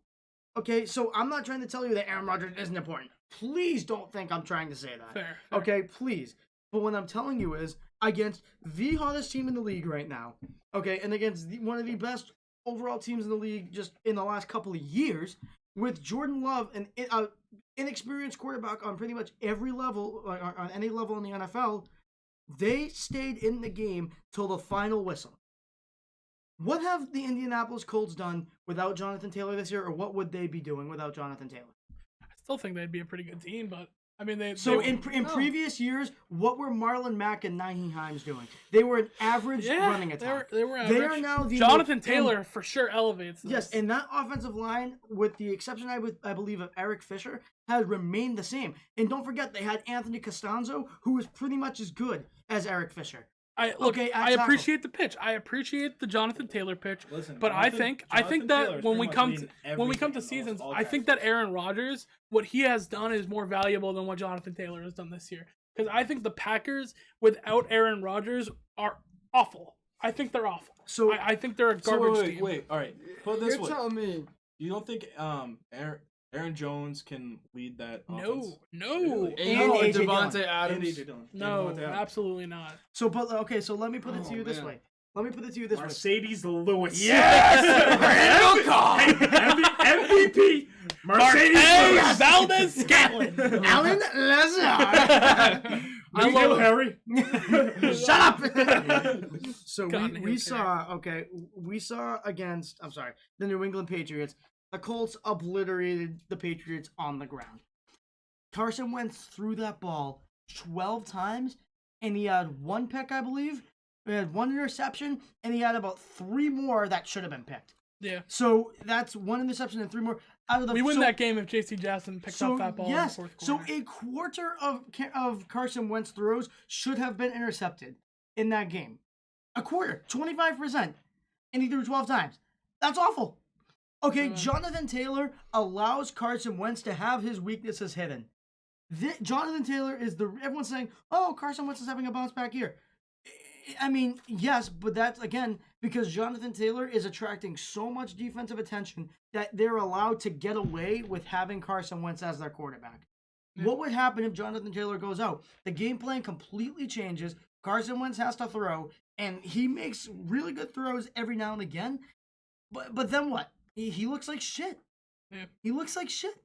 Okay, so I'm not trying to tell you that Aaron Rodgers isn't important. Please don't think I'm trying to say that. Fair. Okay, please. But what I'm telling you is, against the hottest team in the league right now, okay, and against one of the best overall teams in the league just in the last couple of years, with Jordan Love, an inexperienced quarterback on pretty much every level, on any level in the NFL, they stayed in the game till the final whistle. What have the Indianapolis Colts done without Jonathan Taylor this year, or what would they be doing without Jonathan Taylor? I still think they'd be a pretty good team, but I mean, in previous years, what were Marlon Mack and Nyheim Hines doing? They were an average running attack. They were average. They are now the Jonathan Taylor for sure elevates this. Yes, and that offensive line, with the exception, I believe, of Eric Fisher, has remained the same. And don't forget, they had Anthony Costanzo, who was pretty much as good as Eric Fisher. I appreciate the pitch. I appreciate the Jonathan Taylor pitch. Listen, but I think that Taylor's when we pretty come much to leading when we come everything to seasons, all I think that Aaron Rodgers, what he has done is more valuable than what Jonathan Taylor has done this year. Because I think the Packers without Aaron Rodgers are awful. I think they're awful. So I think they're a garbage team. Wait, all right. Put it this You're way. telling me. You don't think Aaron Jones can lead that offense? No. And AJ Devontae Devontae Adams. And AJ Dillon. No, And Devontae Adams. absolutely not. So, but okay, so let me put it to you this man. way. Let me put it to you this way. Mercedes Lewis. Yes! MVP. Marquez Valdez-Scantling. Alan Lazard. I love Harry. Shut up. So God, we saw against the New England Patriots. The Colts obliterated the Patriots on the ground. Carson Wentz threw that ball 12 times, and he had one pick, I believe. He had one interception, and he had about 3 more that should have been picked. Yeah. So that's one interception and 3 more. We win that game if J.C. Jackson picks up that ball in the fourth quarter. So a quarter of Carson Wentz throws should have been intercepted in that game. A quarter, 25%, and he threw 12 times. That's awful. Okay, Jonathan Taylor allows Carson Wentz to have his weaknesses hidden. Jonathan Taylor is everyone's saying, oh, Carson Wentz is having a bounce back year. I mean, yes, but that's, again, because Jonathan Taylor is attracting so much defensive attention that they're allowed to get away with having Carson Wentz as their quarterback. Yeah. What would happen if Jonathan Taylor goes out? The game plan completely changes. Carson Wentz has to throw, and he makes really good throws every now and again. But then what? He looks like shit. Yeah. He looks like shit.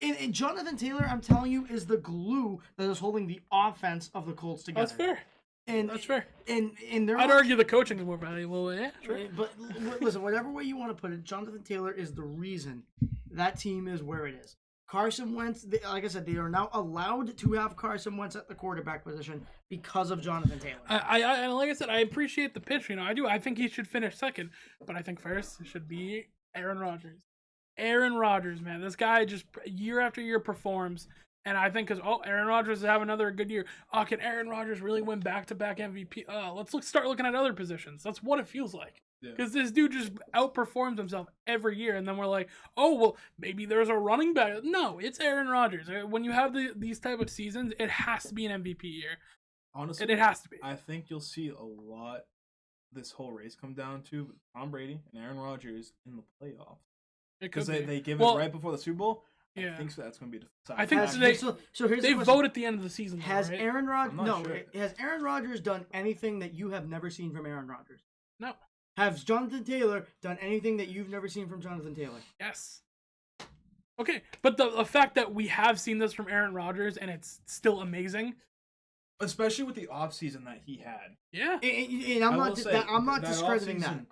And Jonathan Taylor, I'm telling you, is the glue that is holding the offense of the Colts together. That's fair. And that's fair. And I'd argue the coaching is more valuable. Yeah, sure. But listen, whatever way you want to put it, Jonathan Taylor is the reason that team is where it is. Carson Wentz, like I said, they are now allowed to have Carson Wentz at the quarterback position because of Jonathan Taylor. And like I said, I appreciate the pitch. I do. I think he should finish second, but I think first should be Aaron Rodgers. Aaron Rodgers, man, this guy just year after year performs. And I think Aaron Rodgers will have another good year. Can Aaron Rodgers really win back-to-back MVP? Let's start looking at other positions. That's what it feels like. Because this dude just outperforms himself every year. And then we're like, oh, well, maybe there's a running back. No, it's Aaron Rodgers. When you have these type of seasons, it has to be an MVP year. Honestly, it has to be. I think you'll see a lot this whole race come down to Tom Brady and Aaron Rodgers in the playoffs. Because they give it right before the Super Bowl. Yeah. I think that's going to be the I think here's they vote at the end of the season. Has right? Aaron Rodgers? No. Sure. Has Aaron Rodgers done anything that you have never seen from Aaron Rodgers? No. Has Jonathan Taylor done anything that you've never seen from Jonathan Taylor? Yes. Okay, but the fact that we have seen this from Aaron Rodgers and it's still amazing, especially with the offseason that he had. Yeah. And I'm not discrediting that.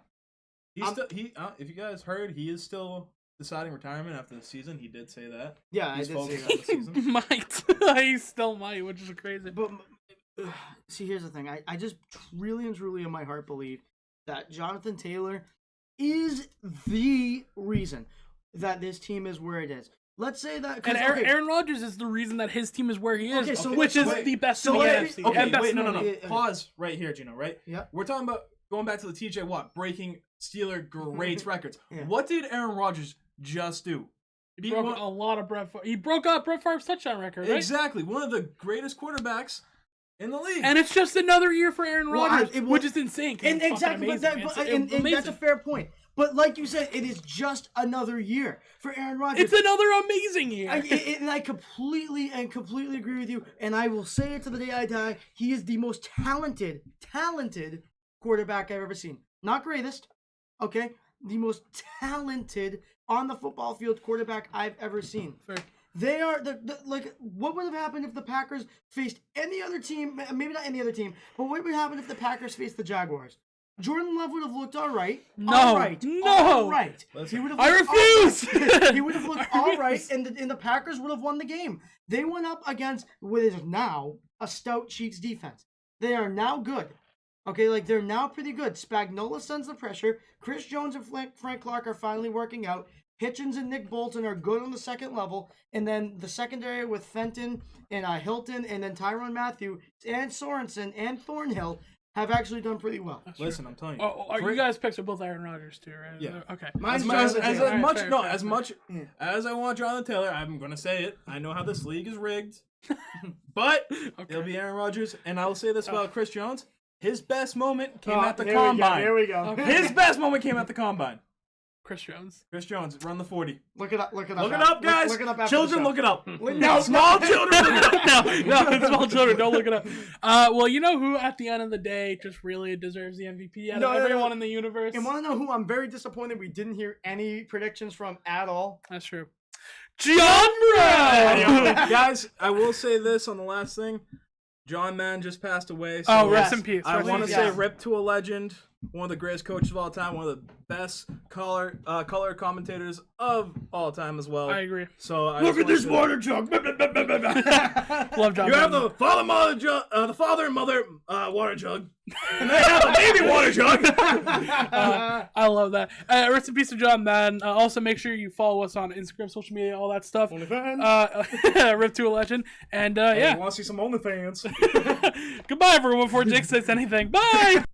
If you guys heard, he is still deciding retirement after the season. He did say that. Yeah, I did say that. He might. He still might, which is crazy. But see, here's the thing. I just really and truly in my heart believe that Jonathan Taylor is the reason that this team is where it is. Let's say that. And Aaron Rodgers is the reason that his team is where he is, which is the best in the NFC. Okay, wait, no. Pause right here, Gino, right? Yeah. We're talking about going back to the TJ Watt breaking Steeler greats records. Yeah. What did Aaron Rodgers just do? He broke a lot of Brett Favre. He broke up Brett Favre's touchdown record, right? Exactly. One of the greatest quarterbacks in the league. And it's just another year for Aaron Rodgers, which is insane. And exactly, and that's a fair point. But like you said, it is just another year for Aaron Rodgers. It's another amazing year. And I completely agree with you. And I will say it to the day I die. He is the most talented quarterback I've ever seen. Not greatest, okay? The most talented on the football field quarterback I've ever seen. Fair. They are like. What would have happened if the Packers faced any other team? Maybe not any other team, but what would happen if the Packers faced the Jaguars? Jordan Love would have looked all right. No. All right. He would have. I refuse. He would have looked all right, and the Packers would have won the game. They went up against what is now a stout Chiefs defense. They are now good. Okay, like they're now pretty good. Spagnuolo sends the pressure. Chris Jones and Frank Clark are finally working out. Hitchens and Nick Bolton are good on the second level. And then the secondary with Fenton and Hilton and then Tyrann Mathieu and Sorensen and Thornhill have actually done pretty well. Listen, I'm telling you. You guys' picks are both Aaron Rodgers too, right? Yeah. Okay. As much as I want Jonathan Taylor, I'm going to say it. I know how this league is rigged. But it'll be Aaron Rodgers. And I will say this about Chris Jones. His best moment came at the Combine. Here we go. His best moment came at the Combine. Chris Jones, run the 40. Look it up, guys. Look it up. Children, look it up. No, small children, look it up. No, small children, don't look it up. Well, you know who at the end of the day just really deserves the MVP out of everyone in the universe? And want to know who I'm very disappointed we didn't hear any predictions from at all? That's true. John Brown. Guys, I will say this on the last thing. John Madden just passed away. So Oh, rest in peace. I Rest in want to peace. say rip to a legend. One of the greatest coaches of all time. One of the best color commentators of all time as well. I agree. So Look at this water jug. Love John You have Madden. the father and mother water jug, and they have a baby water jug. I love that. Rest in peace to John Madden. Also, make sure you follow us on Instagram, social media, all that stuff. OnlyFans. Rip to a legend. And Hey, yeah. you want to see some OnlyFans? Goodbye, everyone, before Jake says anything. Bye.